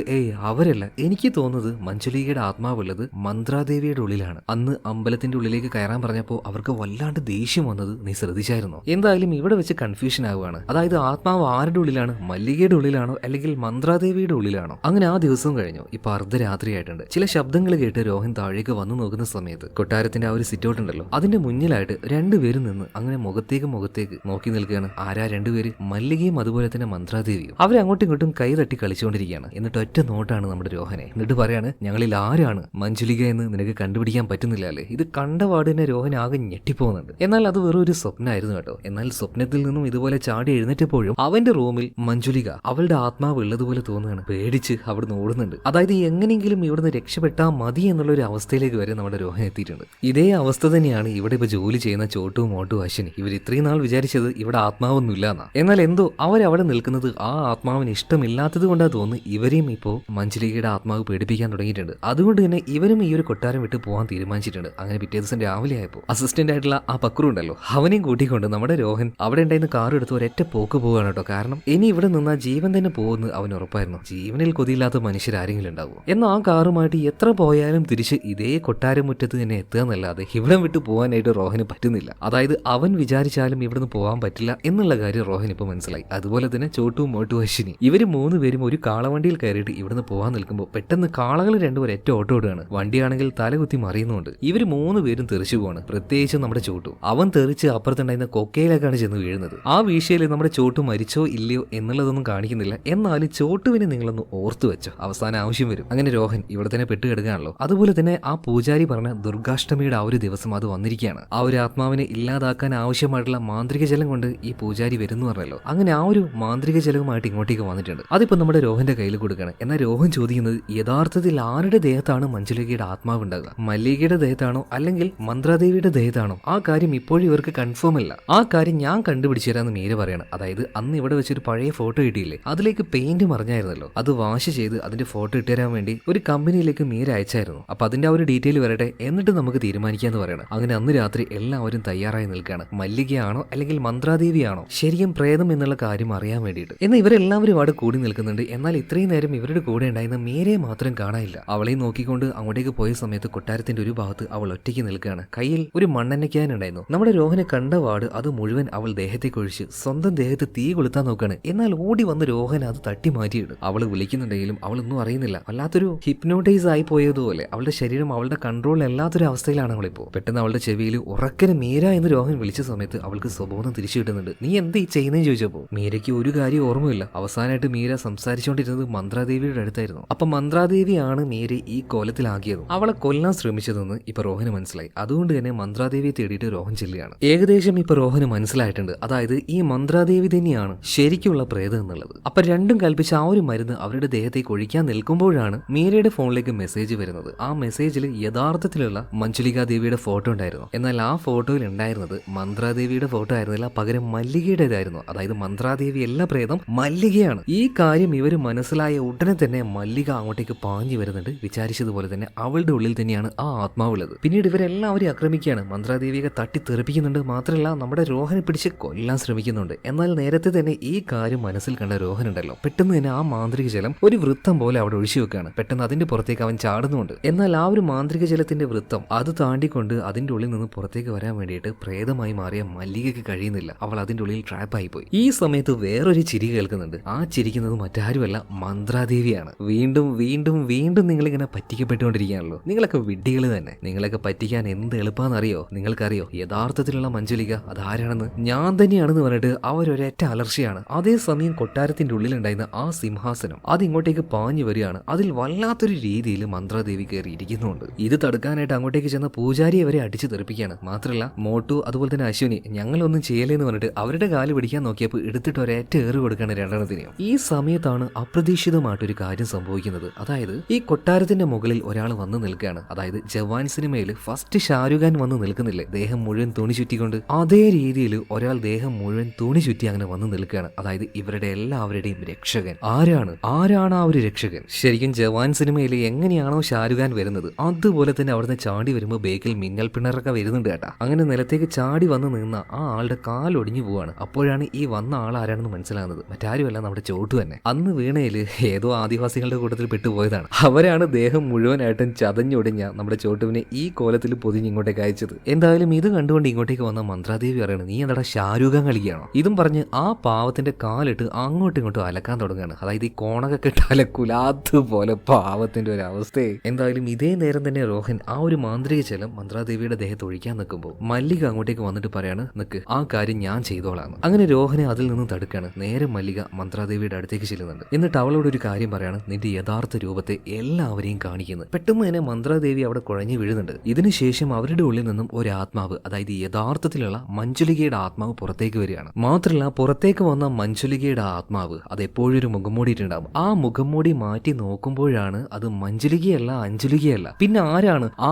അവരല്ല, എനിക്ക് തോന്നുന്നത് മഞ്ജുലികയുടെ ആത്മാവുള്ളത് മന്ത്രാദേവിയുടെ ഉള്ളിലാണ്. അന്ന് അമ്പലത്തിന്റെ ഉള്ളിലേക്ക് കയറാൻ പറഞ്ഞപ്പോൾ അവർക്ക് വല്ലാണ്ട് ദേഷ്യം വന്നത് നീ ശ്രദ്ധിച്ചായിരുന്നോ? എന്തായാലും ഇവിടെ വെച്ച് കൺഫ്യൂഷൻ ആവുകയാണ്. അതായത് ആത്മാവ് ആരുടെ ഉള്ളിലാണ്, മല്ലികയുടെ ഉള്ളിലാണോ അല്ലെങ്കിൽ മന്ത്രാദേവിയുടെ ഉള്ളിലാണോ? അങ്ങനെ ആ ദിവസം കഴിഞ്ഞു. ഇപ്പൊ അർദ്ധരാത്രിയായിട്ടുണ്ട്. ചില ശബ്ദങ്ങൾ കേട്ട് രോഹൻ താഴേക്ക് വന്നു നോക്കുന്ന സമയത്ത് കൊട്ടാരത്തിന്റെ ആ ഒരു സിറ്റൗട്ട് ഉണ്ടല്ലോ, അതിന്റെ മുന്നിലായിട്ട് രണ്ടുപേരും നിന്ന് അങ്ങനെ മുഖത്തേക്ക് നോക്കി നിൽക്കുകയാണ്. ആരാ രണ്ടുപേര്? മല്ലികയും അതുപോലെ തന്നെ മന്ത്രാദേവിയും. അവരങ്ങോട്ടും ഇങ്ങോട്ടും കൈ തട്ടി കളിച്ചുകൊണ്ടിരിക്കുകയാണ്. എന്നിട്ട് ഒറ്റ നോട്ടാണ് നമ്മുടെ രോഹനെ. എന്നിട്ട് പറയാണ്, ഞങ്ങളിൽ ആരാണ് മഞ്ജുലിക എന്ന് നിനക്ക് കണ്ടുപിടിക്കാൻ പറ്റുന്നില്ല അല്ലേ? ഇത് കണ്ടപാട് തന്നെ രോഹൻ ആകെ ഞെട്ടിപ്പോകുന്നുണ്ട്. എന്നാൽ അത് വെറും ഒരു സ്വപ്നമായിരുന്നു കേട്ടോ. എന്നാൽ സ്വപ്നത്തിൽ നിന്നും ഇതുപോലെ ചാടി എഴുന്നേറ്റപ്പോഴും അവന്റെ റൂമിൽ മഞ്ജുലിക അവളുടെ ആത്മാവ് ഉള്ളതുപോലെ തോന്നുകയാണ്. പേടിച്ച് അവിടുന്ന് ഓടുന്നുണ്ട്. അതായത് എങ്ങനെയെങ്കിലും ഇവിടുന്ന് രക്ഷപ്പെട്ടാൽ മതി എന്നുള്ള ഒരു അവസ്ഥയിലേക്ക് വരെ നമ്മുടെ രോഹൻ എത്തിയിട്ടുണ്ട്. ഇതേ അവസ്ഥ തന്നെയാണ് ഇവിടെ ഇപ്പൊ ജോലി ചെയ്യുന്ന ചോട്ടും മോട്ടും അശ്വിനി. ഇവർ ഇത്രയും നാൾ വിചാരിച്ചത് ഇവിടെ ആത്മാവൊന്നുമില്ല എന്നാ. എന്നാൽ എന്തോ അവരവിടെ നിൽക്കുന്നത് ആ ആത്മാവിന് ഇഷ്ടമില്ലാത്തത് കൊണ്ടാ തോന്നുന്നു ഇവരെയും ഇപ്പോൾ മഞ്ജുലികയുടെ ആത്മാവ് പേടിപ്പിക്കാൻ തുടങ്ങിയിട്ടുണ്ട്. അതുകൊണ്ട് തന്നെ ഇവരും ഈ ഒരു കൊട്ടാരം വിട്ട് പോകാൻ തീരുമാനിച്ചിട്ടുണ്ട്. അങ്ങനെ പിറ്റേ ദിവസം രാവിലെ ആയപ്പോൾ അസിസ്റ്റന്റ് ആയിട്ടുള്ള ആ പക്രു ഉണ്ടല്ലോ, അവനെയും കൂട്ടിക്കൊണ്ട് നമ്മുടെ രോഹൻ അവിടെ ഉണ്ടായിരുന്ന കാർ എടുത്ത് ഒരൊറ്റ പോക്ക് പോവുകയാണ് കേട്ടോ. കാരണം ഇനി ഇവിടെ നിന്നാൽ ജീവൻ തന്നെ പോകുമെന്ന് അവന് ഉറപ്പായിരുന്നു. ജീവനിൽ കൊതിയില്ലാത്ത മനുഷ്യരാരെങ്കിലും ഉണ്ടാവുമോ? എന്നാൽ ആ കാറുമായിട്ട് എത്ര പോയാലും തിരിച്ച് ഇതേ കൊട്ടാരം മുറ്റത്ത് തന്നെ എത്തുക എന്നല്ലാതെ ഇവിടം വിട്ട് പോകാനായിട്ട് റോഹന് പറ്റുന്നില്ല. അതായത് അവൻ വിചാരിച്ചാലും ഇവിടുന്ന് പോകാൻ പറ്റില്ല എന്നുള്ള കാര്യം റോഹൻ ഇപ്പൊ മനസ്സിലായി. അതുപോലെ തന്നെ ചോട്ടും മോട്ടും അശ്വിനി ഇവര് 3 പേരും ഒരു കാളവണ്ടിയിൽ കയറിയിട്ട് ഇവിടുന്ന് പോകാൻ നിൽക്കുമ്പോൾ പെട്ടെന്ന് കാളകൾ രണ്ടുപേരും ഒറ്റ ഓട്ടോ ഓടുകയാണ്. വണ്ടിയാണെങ്കിൽ തലകുത്തി മറിയുന്നുണ്ട്. ഇവര് 3 പേരും തെറിച്ചു പോവാണ്. പ്രത്യേകിച്ച് നമ്മുടെ ചോട്ടു, അവൻ തെറിച്ച് അപ്പുറത്തുണ്ടായിരുന്ന കൊക്കയിലേക്കാണ് ചെന്ന് വീഴുന്നത്. ആ വീഴ്ചയിൽ നമ്മുടെ ചോട്ടു മരിച്ചോ ഇല്ലയോ എന്നുള്ളതൊന്നും കാണിക്കുന്നില്ല. എന്നാലും ചോട്ടുവിനെ നിങ്ങളൊന്ന് ഓർത്തു വെച്ചോ, അവസാനം ആവശ്യം വരും. അങ്ങനെ രോഹൻ ഇവിടെ തന്നെ പെട്ടുകിടക്കുകയാണല്ലോ. അതുപോലെ തന്നെ ആ പൂജാരി പറഞ്ഞ ദുർഗാഷ്ടമിയുടെ ആ ഒരു ദിവസം അത് വന്നിരിക്കുകയാണ്. ആ ഒരു ആത്മാവിനെ ഇല്ലാതാക്കാൻ ആവശ്യമായിട്ടുള്ള മാന്ത്രിക ജലം കൊണ്ട് ഈ പൂജാരി വരുന്നു പറഞ്ഞല്ലോ. അങ്ങനെ ആ ഒരു മാന്ത്രിക ജലവുമായിട്ട് ഇങ്ങോട്ടേക്ക് വന്നിട്ടുണ്ട്. അതിപ്പോ നമ്മുടെ രോഹന്റെ കയ്യിൽ കൊടുക്കുകയാണ്. എന്നാൽ രോഹൻ ചോദിക്കുന്നത് യഥാർത്ഥത്തിൽ ആരുടെ ദേഹത്താണ് മഞ്ജുലികയുടെ ആത്മാവ് ഉണ്ടാകുക? മല്ലികയുടെ ദേഹത്താണോ അല്ലെങ്കിൽ മന്ത്രാദേവിയുടെ ദേഹത്താണോ? ആ കാര്യം ഇപ്പോഴും ഇവർക്ക് കൺഫേം അല്ല. ആ കാര്യം ഞാൻ കണ്ടുപിടിച്ചു തരാമെന്ന് മീര പറയണം. അതായത് അന്ന് ഇവിടെ വെച്ചൊരു പഴയ ഫോട്ടോ കിട്ടിയില്ലേ, അതിലേക്ക് പെയിന്റ് മറിഞ്ഞായിരുന്നല്ലോ, അത് വാഷ് ചെയ്ത് അതിന്റെ ഫോട്ടോ ഇട്ടുതരാൻ വേണ്ടി ഒരു കമ്പനിയിലേക്ക് മീര അയച്ചായിരുന്നു. അപ്പൊ അതിന്റെ ആ ഒരു ഡീറ്റെയിൽ വരട്ടെ, എന്നിട്ട് നമുക്ക് തീരുമാനിക്കാന്ന് പറയണം. അങ്ങനെ അന്ന് രാത്രി എല്ലാവരും തയ്യാറായി നിൽക്കുകയാണ്. മല്ലികയാണോ അല്ലെങ്കിൽ മന്ത്രാദേവിയാണോ ശരിക്കും പ്രേതം എന്നുള്ള കാര്യം അറിയാൻ വേണ്ടിയിട്ട്. എന്നാൽ ഇവരെല്ലാവരും അവിടെ കൂടി നിൽക്കുന്നുണ്ട്. എന്നാൽ ഇത്രയും നേരം ഇവരുടെ കൂടെ ഉണ്ടായിരുന്ന മീരയെ മാത്രം കാണാനില്ല. അവളെ നോക്കിക്കൊണ്ട് അങ്ങോട്ടേക്ക് പോയ സമയത്ത് കൊട്ടാരത്തിന്റെ ഒരു ഭാഗത്ത് അവൾ ഒറ്റയ്ക്ക് നിൽക്കുകയാണ്. കയ്യിൽ ഒരു മണ്ണെണ്ണയ്ക്കാൻ ഉണ്ടായിരുന്നു. നമ്മുടെ രോഹനെ കണ്ടപാട് അത് മുഴുവൻ അവൾ ദേഹത്തേക്ക് ഒഴിച്ച് സ്വന്തം ദേഹത്ത് തീ കൊളുത്താൻ നോക്കാണ്. എന്നാൽ ഓടി വന്ന് രോഹൻ അത് തട്ടി മാറ്റിയിടും. അവള് വിളിക്കുന്നുണ്ടെങ്കിലും അവളൊന്നും അറിയുന്നില്ല. വല്ലാത്തൊരു ഹിപ്നോട്ടൈസ് ആയി പോയതുപോലെ അവളുടെ ശരീരം അവളുടെ കൺട്രോളിൽ അല്ലാത്തൊരു അവസ്ഥയിലാണ് അവളിപ്പോ. പെട്ടെന്ന് അവളുടെ ചെവിയിൽ ഉറക്കനെ മീര എന്ന് രോഹൻ വിളിച്ച സമയത്ത് അവൾക്ക് സ്വബോധം തിരിച്ചു കിട്ടുന്നുണ്ട്. നീ എന്ത് ഈ ചെയ്യുന്നതെന്ന് ചോദിച്ചപ്പോ മീരയ്ക്ക് ഒരു കാര്യം ഓർമ്മയില്ല. അവസാനമായിട്ട് മീര സംസാരിച്ചുകൊണ്ടിരുന്നത് മന്ത്രാദേവിയുടെ അടുത്തായിരുന്നു. അപ്പൊ മന്ത്രാദേവിയാണ് മീരെ ഈ കോലത്തിലാക്കിയത്. അവളെ കൊല്ലാൻ ശ്രമിച്ചതെന്ന് ഇപ്പൊ രോഹന് മനസ്സിലായി. അതുകൊണ്ട് തന്നെ മന്ത്രാദേവിയെ തേടിയിട്ട് രോഹൻ ചെല്ലുകയാണ്. ഏകദേശം ഇപ്പൊ രോഹന് മനസ്സിലായിട്ടുണ്ട്, അതായത് ഈ മന്ത്രാദേവി തന്നെയാണ് ശരിക്കുള്ള പ്രേതം എന്നുള്ളത്. അപ്പൊ രണ്ടും കൽപ്പിച്ച് ആ ഒരു മരുന്ന് അവരുടെ ദേഹത്തേക്ക് ഒഴിക്കാൻ നിൽക്കുമ്പോഴാണ് മീരയുടെ ഫോണിലേക്ക് മെസ്സേജ് വരുന്നത്. ആ മെസ്സേജിൽ യഥാർത്ഥത്തിലുള്ള മഞ്ജുലികാ ദേവിയുടെ ഫോട്ടോ ഉണ്ടായിരുന്നു. എന്നാൽ ആ ഫോട്ടോയിൽ ഉണ്ടായിരുന്നത് മന്ത്രാദേവിയുടെ ഫോട്ടോ ആയിരുന്നില്ല, പകരം മല്ലികയുടേതായിരുന്നു. അതായത് മന്ത്രാദേവി എല്ലാ പ്രേതം മല്ലികയാണ്. ഈ കാര്യം ഇവർ മനസ്സിലായ ഉടനെ തന്നെ മല്ലിക അങ്ങോട്ടേക്ക് പാഞ്ഞു വരുന്നുണ്ട്. വിചാരിച്ചതുപോലെ തന്നെ അവളുടെ ഉള്ളിൽ തന്നെയാണ് ആ ആത്മാവുള്ളത്. പിന്നീട് ഇവരെല്ലാവരും ആക്രമിക്കുകയാണ്. മന്ത്രാദേവിയെ തട്ടി തെറിപ്പിക്കുന്നുണ്ട്. മാത്രമല്ല നമ്മുടെ രോഹനെ പിടിച്ച് കൊല്ലാൻ ശ്രമിക്കുന്നുണ്ട്. എന്നാൽ നേരത്തെ തന്നെ ഈ കാര്യം മനസ്സിൽ കണ്ട രോഹൻ ഉണ്ടല്ലോ, പെട്ടെന്ന് തന്നെ ആ മാന്ത്രിക ജലം ഒരു വൃത്തം പോലെ അവിടെ ഒഴിച്ചു വെക്കുകയാണ്. പെട്ടെന്ന് അതിന്റെ പുറത്തേക്ക് അവൻ ചാടുന്നുണ്ട്. എന്നാൽ ആ ഒരു മാന്ത്രിക ജലത്തിന്റെ വൃത്തം അത് താണ്ടിക്കൊണ്ട് അതിന്റെ ഉള്ളിൽ നിന്ന് പുറത്തേക്ക് വരാൻ വേണ്ടിയിട്ട് പ്രേതമായി മാറിയ മല്ലികയ്ക്ക് കഴിയുന്നില്ല. അവൾ അതിന്റെ ഉള്ളിൽ ട്രാപ്പായി പോയി. ഈ സമയത്ത് വേറൊരു ചിരി കേൾക്കുന്നുണ്ട്. ആ ചിരിക്കുന്നത് മറ്റാരുമല്ല, മന്ത്രാദേവിയാണ്. വീണ്ടും വീണ്ടും വീണ്ടും നിങ്ങളിങ്ങനെ പറ്റിക്കപ്പെട്ടുകൊണ്ടിരിക്കുകയാണല്ലോ. നിങ്ങളൊക്കെ വിഡ്ഢികൾ തന്നെ. നിങ്ങളൊക്കെ പറ്റിക്കാൻ എന്ത് എളുപ്പമാണെന്നറിയോ? നിങ്ങൾക്കറിയോ യഥാർത്ഥത്തിലുള്ള മഞ്ജുലിക അതാരാണെന്ന്? ഞാൻ തന്നെയാണെന്ന് പറഞ്ഞിട്ട് അവരൊരൊറ്റ അലർച്ചയാണ്. അതേസമയം കൊട്ടാരത്തിന്റെ ഉള്ളിലുണ്ടായിരുന്ന ആ സിംഹാസനം അതിങ്ങോട്ടേക്ക് പാഞ്ഞു വരികയാണ്. അതിൽ വല്ലാത്തൊരു രീതിയിൽ മന്ത്രാദേവി കയറി ഇരിക്കുന്നുണ്ട്. ഇത് തടുക്കാനായിട്ട് അങ്ങോട്ടേക്ക് ചെന്ന പൂജാരിയെ വരെ അടിച്ചു തെറിപ്പിക്കുകയാണ്. മാത്രമല്ല മോട്ടു അതുപോലെ തന്നെ അശ്വിനി ഞങ്ങളൊന്നും ചെയ്യലേന്ന് പറഞ്ഞിട്ട് അവരുടെ കാല് പിടിക്കാൻ നോക്കിയപ്പോൾ എടുത്തിട്ട് ഒരേറ്റ ഏറ് കൊടുക്കുകയാണ് രണ്ടെണ്ണത്തിനെയും. ഈ സമയത്താണ് അപ്രതീക്ഷിതമായിട്ടൊരു കാര്യം സംഭവിക്കുന്നത്. അതായത് ഈ കൊട്ടാരത്തിന്റെ മുകളിൽ ഒരാൾ വന്ന് നിൽക്കുകയാണ്. അതായത് ജവാൻ സിനിമയിൽ ഫസ്റ്റ് ഷാരൂഖ് ഖാൻ വന്ന് നിൽക്കുന്നില്ലേ, ദേഹം മുഴുവൻ തുണി ചുറ്റിക്കൊണ്ട്, അതേ രീതിയിൽ ഒരാൾ ദേഹം മുഴുവൻ തുണി ചുറ്റി അങ്ങനെ വന്ന് നിൽക്കുകയാണ്. അതായത് ഇവരുടെ എല്ലാവരുടെയും രക്ഷകൻ. ആരാണ് ആ ഒരു രക്ഷകൻ? ശരിക്കും ജവാൻ സിനിമയിൽ എങ്ങനെയാണോ ഷാരൂഖ് ഖാൻ വരുന്നത് അതുപോലെ തന്നെ അവിടുന്ന് ചാടി വരുമ്പോൾ ബേക്കിൽ മിന്നൽ പിണറൊക്കെ വരുന്നുണ്ട് കേട്ടാ. അങ്ങനെ നിലത്തേക്ക് ചാടി വന്ന് നിന്ന ആ ആളുടെ കാലൊടിഞ്ഞു പോവാണ്. അപ്പോഴാണ് ഈ വന്ന ആൾ ആരാണെന്ന് മനസ്സിലാകുന്നത്. മറ്റാരുമല്ല, നമ്മുടെ ചോട്ടു തന്നെ. അന്ന് വീണയിൽ ഏതോ ആദിവാസികളുടെ കൂട്ടത്തിൽ പെട്ടുപോയതാണ്. അവരാണ് ദേഹം മുഴുവനായിട്ടും ചതഞ്ഞൊടിഞ്ഞ നമ്മുടെ ചോട്ടുവിനെ ഈ കോലത്തിൽ പൊതിഞ്ഞ് ഇങ്ങോട്ടേക്ക് അയച്ചത്. എന്തായാലും ഇത് കണ്ടുകൊണ്ട് ഇങ്ങോട്ടേക്ക് വന്ന മന്ത്രാദേവി പറയണം, നീ എന്താ ഷാരൂഖ് ഖാൻ കളിക്കുകയാണോ? ഇതും പറഞ്ഞ് ആ പാവത്തിന്റെ കാലിട്ട് അങ്ങോട്ടും ഇങ്ങോട്ടും അലക്കാൻ തുടങ്ങുകയാണ്. അതായത് ഈ കോണൊക്കെ ഇട്ട് അലക്കൂല അതുപോലെ പാവത്തിന്റെ ഒരു അവസ്ഥയെ. എന്തായാലും ഇതേ നേരം തന്നെ രോഹൻ ആ ഒരു മാന്ത്രിക ജലം മന്ത്രാദേവിയുടെ ദേഹത്ത് ഒഴിക്കാൻ നിൽക്കുമ്പോൾ മല്ലിക അങ്ങോട്ടേക്ക് വന്നിട്ട് പറയാണ്, നിക്ക്, ആ കാര്യം ഞാൻ ചെയ്തോളാണ്. അങ്ങനെ രോഹനെ അതിൽ നിന്നും തടുക്കാണ്. നേരെ മല്ലിക മന്ത്രാദേവിയുടെ അടുത്തേക്ക് ചെല്ലുന്നുണ്ട്. എന്നിട്ട് അവളോട് ഒരു കാര്യം പറയാണ്, നിന്റെ യഥാർത്ഥ രൂപത്തെ എല്ലാവരെയും കാണിക്കുന്നത്. പെട്ടെന്ന് തന്നെ മന്ത്രാദേവി അവിടെ കുഴഞ്ഞു വീഴുന്നുണ്ട്. ഇതിനുശേഷം അവരുടെ ഉള്ളിൽ നിന്നും ഒരു ആത്മാവ്, അതായത് യഥാർത്ഥത്തിലുള്ള മഞ്ജുലികയുടെ ആത്മാവ് പുറത്തേക്ക് വരികയാണ്. മാത്രമല്ല പുറത്തേക്ക് വന്ന മഞ്ജുലികയുടെ ആത്മാവ് അത് എപ്പോഴും ഒരു മുഖം മൂടിയിട്ടുണ്ടാവും. ആ മുഖം മൂടി മാറ്റി നോക്കുമ്പോഴാണ് അത് മഞ്ജുലികയല്ല, അഞ്ജുലികയല്ല, പിന്നെ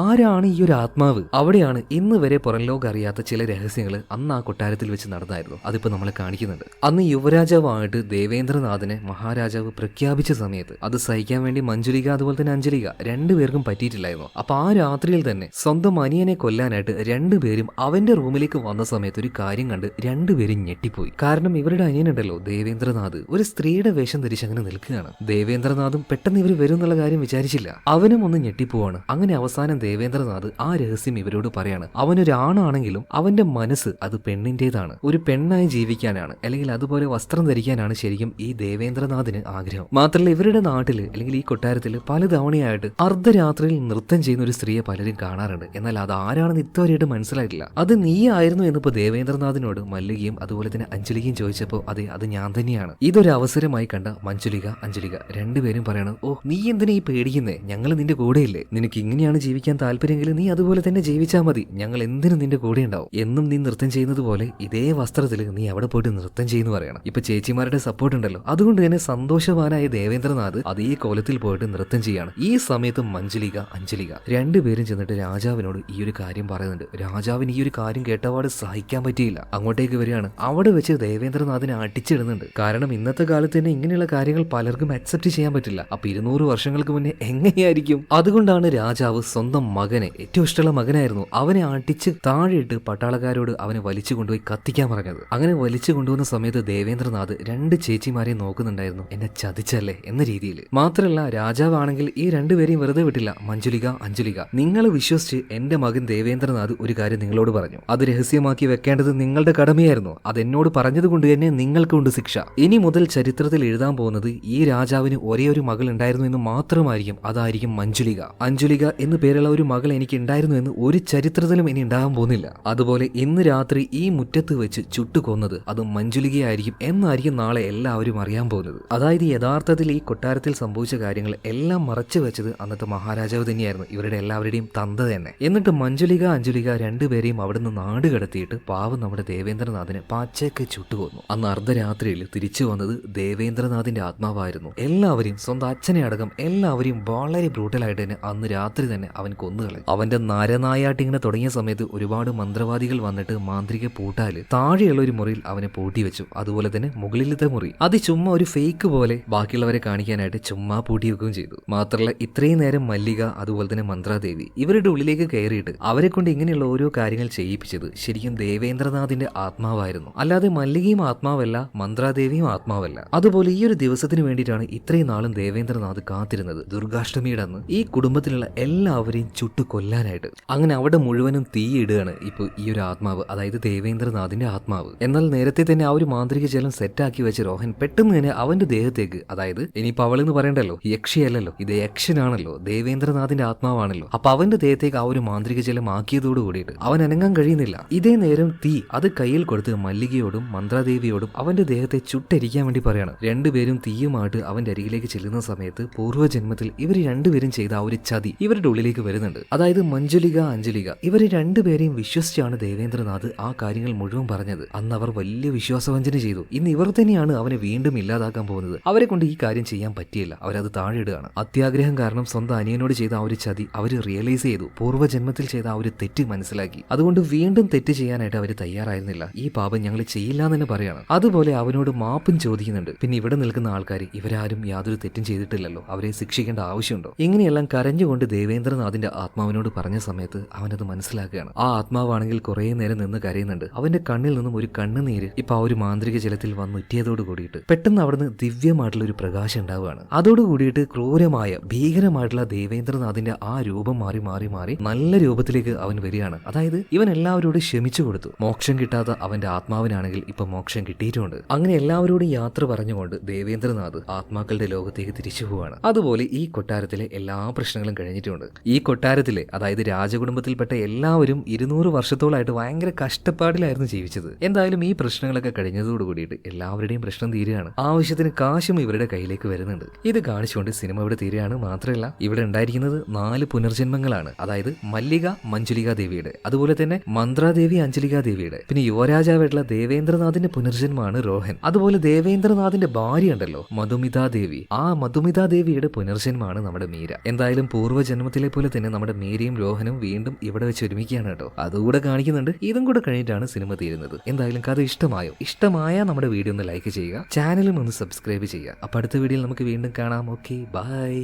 ആരാണ് ഈ ഒരു ആത്മാവ്? അവിടെയാണ് ഇന്ന് വരെ പുറം ലോകം അറിയാത്ത ചില രഹസ്യങ്ങൾ അന്ന് ആ കൊട്ടാരത്തിൽ വെച്ച് നടന്നായിരുന്നു. അതിപ്പോ നമ്മളെ കാണിക്കുന്നുണ്ട്. അന്ന് യുവരാജാവായിട്ട് ദേവേന്ദ്രനാഥിനെ മഹാരാജാവ് പ്രഖ്യാപിച്ച സമയത്ത് അത് സഹിക്കാൻ വേണ്ടി മഞ്ജുലിക അതുപോലെ തന്നെ അഞ്ജലിക രണ്ടുപേർക്കും പറ്റിയിട്ടില്ലായിരുന്നു. അപ്പൊ ആ രാത്രിയിൽ തന്നെ സ്വന്തം അനിയനെ കൊല്ലാനായിട്ട് രണ്ടുപേരും അവന്റെ റൂമിലേക്ക് വന്ന സമയത്ത് ഒരു കാര്യം കണ്ട് രണ്ടുപേരും ഞെട്ടിപ്പോയി. കാരണം ഇവരുടെ അനിയനുണ്ടല്ലോ ദേവേന്ദ്രനാഥ് ഒരു സ്ത്രീയുടെ വേഷം ധരിച്ച് അങ്ങനെ നിൽക്കുകയാണ്. ദേവേന്ദ്രനാഥും പെട്ടെന്ന് ഇവർ വരും എന്നുള്ള കാര്യം വിചാരിച്ചില്ല. അവനും ഒന്ന് ഞെട്ടിപ്പോവാണ്. അങ്ങനെ അവസാനം ദേവേന്ദ്രനാഥ് ആ രഹസ്യം ഇവരോട് പറയാണ്. അവനൊരാണാണെങ്കിലും അവന്റെ മനസ്സ് അത് പെണ്ണിന്റേതാണ്. ഒരു പെണ്ണായി ജീവിക്കാനാണ്, അല്ലെങ്കിൽ അതുപോലെ വസ്ത്രം ധരിക്കാനാണ് ശരിക്കും ഈ ദേവേന്ദ്രനാഥിന് ആഗ്രഹം. മാത്രമല്ല ഇവരുടെ നാട്ടില് അല്ലെങ്കിൽ ഈ കൊട്ടാരത്തിൽ പലതവണയായിട്ട് അർദ്ധരാത്രിയിൽ നൃത്തം ചെയ്യുന്ന ഒരു സ്ത്രീയെ പലരും കാണാറുണ്ട്. എന്നാൽ അത് ആരാണെന്ന് ഇതുവരെയായിട്ട് മനസ്സിലായിട്ടില്ല. അത് നീ ആയിരുന്നു എന്നിപ്പോ ദേവേന്ദ്രനാഥിനോട് മല്ലികയും അതുപോലെ തന്നെ അഞ്ജലികയും ചോദിച്ചപ്പോൾ അതെ, അത് ഞാൻ തന്നെയാണ്. ഇതൊരു അവസരമായി കണ്ട മഞ്ജുലിക അഞ്ജലിക രണ്ടുപേരും പറയണം, ഓ നീ എന്തിനാ ഈ പേടിക്കുന്നേ? ഞങ്ങൾ നിന്റെ കൂടെയില്ലേ? നിനക്ക് ഇങ്ങനെയാണ് ജീവിക്കാൻ താല്പര്യമെങ്കിൽ നീ അതുപോലെ തന്നെ ജീവിച്ചാൽ മതി. ഞങ്ങൾ എന്തിനും നിന്റെ കൂടെ ഉണ്ടാവും. എന്നും നീ നൃത്തം ചെയ്യുന്നത് പോലെ ഇതേ വസ്ത്രത്തിൽ നീ അവിടെ പോയിട്ട് നൃത്തം ചെയ്യുന്നു പറയണം. ഇപ്പൊ ചേച്ചിമാരുടെ സപ്പോർട്ട് ഉണ്ടല്ലോ, അതുകൊണ്ട് തന്നെ സന്തോഷവാനായ ദേവേന്ദ്രനാഥ് അതേ കോലത്തിൽ പോയിട്ട് നൃത്തം ചെയ്യാണ്. ഈ സമയത്ത് മഞ്ജുലിക അഞ്ജലിക രണ്ടുപേരും ചെന്നിട്ട് രാജാവിനോട് ഈ ഒരു കാര്യം പറയുന്നുണ്ട്. രാജാവിന് ഈ ഒരു കാര്യം കേട്ടപാട് സഹിക്കാൻ പറ്റിയില്ല. അങ്ങോട്ടേക്ക് വരികയാണ്. അവിടെ വെച്ച് ദേവേന്ദ്രനാഥിനെ അടിച്ചിടുന്നുണ്ട്. കാരണം ഇന്നത്തെ കാലത്ത് തന്നെ ഇങ്ങനെയുള്ള കാര്യങ്ങൾ പലർക്കും അക്സെപ്റ്റ് ചെയ്യാൻ പറ്റില്ല. അപ്പൊ 200 വർഷങ്ങൾക്ക് മുന്നേ എങ്ങനെയായിരിക്കും? അതുകൊണ്ടാണ് രാജാവ് സ്വന്തം മകനെ, ഏറ്റവും ഇഷ്ടമുള്ള മകനായിരുന്നു, അവനെ അടിച്ച് താഴെയിട്ട് പട്ടാളക്കാരോട് അവനെ വലിച്ചു കൊണ്ടുപോയി കത്തിക്കാൻ പറഞ്ഞത്. അങ്ങനെ അങ്ങനെ വലിച്ചു കൊണ്ടുവന്ന സമയത്ത് ദേവേന്ദ്രനാഥ് രണ്ട് ചേച്ചിമാരെ നോക്കുന്നുണ്ടായിരുന്നു, എന്നെ ചതിച്ചല്ലേ എന്ന രീതിയിൽ. മാത്രമല്ല രാജാവാണെങ്കിൽ ഈ രണ്ടുപേരെയും വെറുതെ വിട്ടില്ല. മഞ്ജുലിക, അഞ്ജലിക, നിങ്ങൾ വിശ്വസിച്ച് എന്റെ മകൻ ദേവേന്ദ്രനാഥ് ഒരു കാര്യം നിങ്ങളോട് പറഞ്ഞു. അത് രഹസ്യമാക്കി വെക്കേണ്ടത് നിങ്ങളുടെ കടമയായിരുന്നു. അതെന്നോട് പറഞ്ഞതുകൊണ്ട് തന്നെ നിങ്ങൾക്കുണ്ട് ശിക്ഷ. ഇനി മുതൽ ചരിത്രത്തിൽ എഴുതാൻ പോകുന്നത് ഈ രാജാവിന് ഒരേ ഒരു മകൾ ഉണ്ടായിരുന്നു എന്ന് മാത്രമായിരിക്കും. അതായിരിക്കും മഞ്ജുലിക. അഞ്ജലിക എന്ന് പേരുള്ള ഒരു മകൾ എനിക്ക് ഉണ്ടായിരുന്നു എന്ന് ഒരു ചരിത്രത്തിലും ഇനി ഉണ്ടാകാൻ പോകുന്നില്ല. അതുപോലെ ഇന്ന് രാത്രി ഈ മുറ്റത്ത് വെച്ച് ചുട്ടുകൊന്നത് അത് മഞ്ജുലികയായിരിക്കും എന്നായിരിക്കും നാളെ എല്ലാവരും അറിയാൻ പോകുന്നത്. അതായത് യഥാർത്ഥത്തിൽ ഈ കൊട്ടാരത്തിൽ സംഭവിച്ച കാര്യങ്ങൾ എല്ലാം മറച്ചു വെച്ചത് അന്നത്തെ മഹാരാജാവ് തന്നെയായിരുന്നു, ഇവരുടെ എല്ലാവരുടെയും തന്ത തന്നെ. എന്നിട്ട് മഞ്ജുലിക, അഞ്ജലിക രണ്ടുപേരെയും അവിടുന്ന് നാട് കടത്തിയിട്ട് പാവം നമ്മുടെ ദേവേന്ദ്രനാഥിനെ പാച്ചയ്ക്ക് ചുട്ടുകൊന്നു. അന്ന് അർദ്ധരാത്രിയിൽ തിരിച്ചു വന്നത് ദേവേന്ദ്രനാഥിന്റെ ആത്മാവായിരുന്നു. എല്ലാവരെയും, സ്വന്തം അച്ഛനെ അടക്കം എല്ലാവരെയും വളരെ ബ്രൂട്ടലായിട്ട് തന്നെ അന്ന് രാത്രി തന്നെ അവൻ കൊന്നുകളഞ്ഞു. അവന്റെ നരനായാട്ട് ഇങ്ങനെ തുടങ്ങിയ സമയത്ത് ഒരുപാട് മന്ത്രവാദികൾ വന്നിട്ട് മാന്ത്രിക പൂട്ടാല് താഴെയുള്ള ഒരു മുറിയിൽ അവനെ പൂട്ടി വെച്ചു. അതുപോലെ തന്നെ മുകളിലത്തെ മുറി അത് ചുമ്മാ ഒരു ഫേക്ക് പോലെ ബാക്കിയുള്ളവരെ കാണിക്കാനായിട്ട് ചുമ്മാ പൂട്ടി വെക്കുകയും ചെയ്തു. മാത്രമല്ല ഇത്രയും നേരം മല്ലിക അതുപോലെ തന്നെ മന്ത്രാദേവി ഇവരുടെ ഉള്ളിലേക്ക് കയറിയിട്ട് അവരെ കൊണ്ട് ഇങ്ങനെയുള്ള ഓരോ കാര്യങ്ങൾ ചെയ്യിപ്പിച്ചത് ശരിക്കും ദേവേന്ദ്രനാഥിന്റെ ആത്മാവായിരുന്നു. അല്ലാതെ മല്ലികയും ആത്മാവല്ല, മന്ത്രാദേവിയും ആത്മാവല്ല. അതുപോലെ ഈ ഒരു ദിവസത്തിന് വേണ്ടിയിട്ടാണ് ഇത്രയും നാളും ദേവേന്ദ്രനാഥ് കാത്തിരുന്നത്. ദുർഗാഷ്ടമിയുടെ അന്ന് ഈ കുടുംബത്തിലുള്ള എല്ലാവരെയും ചുട്ടു കൊല്ലാനായിട്ട്. അങ്ങനെ അവിടെ മുഴുവനും തീയിടുകയാണ് ഇപ്പോൾ ഈ ഒരു ആത്മാവ്, അതായത് ദേവേന്ദ്രനാഥിന്റെ ആത്മാവ്. എന്നാൽ നേരത്തെ തന്നെ ആ ഒരു മാന്ത്രിക ജലം സെറ്റാക്കി വെച്ച രോഹൻ പെട്ടെന്ന് തന്നെ അവന്റെ ദേഹത്തേക്ക്, അതായത് ഇനിയിപ്പോൾ അവളെന്ന് പറയണ്ടല്ലോ, യക്ഷിയല്ലല്ലോ, ഇത് യക്ഷനാണല്ലോ, ദേവേന്ദ്രനാഥിന്റെ ആത്മാവാണല്ലോ. അപ്പൊ അവന്റെ ദേഹത്തേക്ക് ആ ഒരു മാന്ത്രിക ജലം ആക്കിയതോട് കൂടിയിട്ട് അവൻ അനങ്ങാൻ കഴിയുന്നില്ല. ഇതേ നേരം തീ അത് കയ്യിൽ കൊടുത്ത് മല്ലികയോടും മന്ത്രാദേവിയോടും അവന്റെ ദേഹത്തെ ചുട്ടരിക്കാൻ വേണ്ടി പറയാണ്. രണ്ടുപേരും തീയുമായിട്ട് അവന്റെ അരികിലേക്ക് ചെല്ലുന്ന സമയത്ത് പൂർവ്വജന്മത്തിൽ ഇവർ രണ്ടുപേരും ചെയ്ത ആ ഒരു ചതി ഇവരുടെ ഉള്ളിലേക്ക് വരുന്നുണ്ട്. അതായത് മഞ്ജുലിക, അഞ്ജലിക ഇവര് രണ്ടുപേരെയും വിശ്വസിച്ചാണ് ദേവേന്ദ്രനാഥ് ആ കാര്യങ്ങൾ മുഴുവൻ പറഞ്ഞത്. അന്ന് അവർ വലിയ വിശ്വാസവഞ്ചന ചെയ്തു. ഇന്ന് ഇവർ തന്നെയാണ് അവനെ വീണ്ടും ഇല്ലാതാക്കാൻ പോകുന്നത്. അവരെ കൊണ്ട് ഈ കാര്യം ചെയ്യാൻ പറ്റിയില്ല. അവരത് താഴെയിടുകയാണ്. അത്യാഗ്രഹം കാരണം സ്വന്തം അനിയനോട് ചെയ്ത ആ ഒരു ചതി അവർ റിയലൈസ് ചെയ്തു. പൂർവ്വജന്മത്തിൽ ചെയ്ത ആ ഒരു തെറ്റ് മനസ്സിലാക്കി. അതുകൊണ്ട് വീണ്ടും തെറ്റ് ചെയ്യാനായിട്ട് അവർ തയ്യാറായിരുന്നില്ല. ഈ പാപം ഞങ്ങൾ ചെയ്യില്ല എന്ന് തന്നെ പറയാണ്. അതുപോലെ അവനോട് മാപ്പും ചോദിക്കുന്നുണ്ട്. പിന്നെ ഇവിടെ നിൽക്കുന്ന ആൾക്കാർ ഇവരാരും യാതൊരു തെറ്റും ചെയ്തിട്ടില്ലല്ലോ, അവരെ ശിക്ഷിക്കേണ്ട ആവശ്യമുണ്ടോ? ഇങ്ങനെയെല്ലാം കരഞ്ഞുകൊണ്ട് ദേവേന്ദ്രനാഥിന്റെ ആത്മാവിനോട് പറഞ്ഞ സമയത്ത് അവനത് മനസ്സിലാക്കുകയാണ്. ആ ആത്മാവാണെങ്കിൽ കുറെ നേരം നിന്ന് കരയുന്നുണ്ട്. അവന്റെ കണ്ണിൽ നിന്നും ഒരു കണ്ണുനീര് ഇപ്പൊ ആ ഒരു മാന്ത്രിക ജലത്തിൽ വന്നുറ്റിയതോട് കൂടിയിട്ട് പെട്ടെന്ന് അവിടുന്ന് ദിവ്യമായിട്ടുള്ള ഒരു പ്രകാശം ഉണ്ടാവുകയാണ്. അതോടുകൂടിയിട്ട് ക്രൂരമായ ഭീകരമായിട്ടുള്ള ദേവേന്ദ്രനാഥിന്റെ ആ രൂപം മാറി മാറി മാറി നല്ല രൂപത്തിലേക്ക് അവൻ വരികയാണ്. അതായത് ഇവൻ എല്ലാവരോടും ക്ഷമിച്ചു കൊടുത്തു. മോക്ഷം കിട്ടാത്ത അവന്റെ ആത്മാവിനാണെങ്കിൽ ഇപ്പൊ മോക്ഷം കിട്ടിയിട്ടുണ്ട്. അങ്ങനെ എല്ലാവരോടും യാത്ര പറഞ്ഞുകൊണ്ട് ദേവേന്ദ്രനാഥ് ആത്മാക്കളുടെ ലോകത്തേക്ക് തിരിച്ചു പോവാണ്. അതുപോലെ ഈ കൊട്ടാരത്തിലെ എല്ലാ പ്രശ്നങ്ങളും കഴിഞ്ഞിട്ടുണ്ട്. ഈ കൊട്ടാരത്തിലെ, അതായത് രാജകുടുംബത്തിൽപ്പെട്ട എല്ലാവരും 200 വർഷത്തോളായിട്ട് ഭയങ്കര കഷ്ടപ്പാടിലായിരുന്നു ജീവിച്ചത്. എന്തായാലും ഈ പ്രശ്നങ്ങളൊക്കെ കഴിഞ്ഞതോട് കൂടിയിട്ട് എല്ലാവരുടെയും പ്രശ്നം തീരുകയാണ്. ആവശ്യത്തിന് കാശും ഇവരുടെ കയ്യിലേക്ക് വരുന്നുണ്ട്. ഇത് കാണിച്ചുകൊണ്ട് സിനിമ ഇവിടെ തീരുകയാണ്. മാത്രമല്ല ഇവിടെ ഉണ്ടായിരിക്കുന്നത് 4 പുനർജന്മങ്ങളാണ്. അതായത് മല്ലിക, മഞ്ജുലിക ദേവിയുടെ, അതുപോലെ തന്നെ മന്ത്രാദേവി, അഞ്ജലിക ദേവിയുടെ, പിന്നെ യുവരാജാവായിട്ടുള്ള ദേവേന്ദ്രനാഥിന്റെ പുനർജന്മമാണ് രോഹൻ. അതുപോലെ ദേവേന്ദ്രനാഥിന്റെ ഭാര്യ ഉണ്ടല്ലോ മധുമിതാ ദേവി, ആ മധുമിതാ ദേവിയുടെ പുനർജന്മമാണ് നമ്മുടെ മീര. എന്തായാലും പൂർവ്വജന്മത്തിലെ പോലെ തന്നെ നമ്മുടെ മീരയും രോഹനും വീണ്ടും ഇവിടെ വെച്ച് ഒരുമിക്കുകയാണ് കേട്ടോ. അതുകൂടെ കാണിക്കുന്നുണ്ട്. ഇതും കൂടെ കഴിഞ്ഞിട്ടാണ് സിനിമ തീരുന്നത്. എന്തായാലും കഥ ഇഷ്ടമായോ? ഇഷ്ടമായ നമ്മുടെ വീഡിയോ ഒന്ന് ലൈക്ക് ചെയ്യുക, ചാനലും ഒന്ന് സബ്സ്ക്രൈബ് ചെയ്യുക. അപ്പൊ അടുത്ത വീഡിയോയിൽ നമുക്ക് വീണ്ടും കാണാം. Okay, by.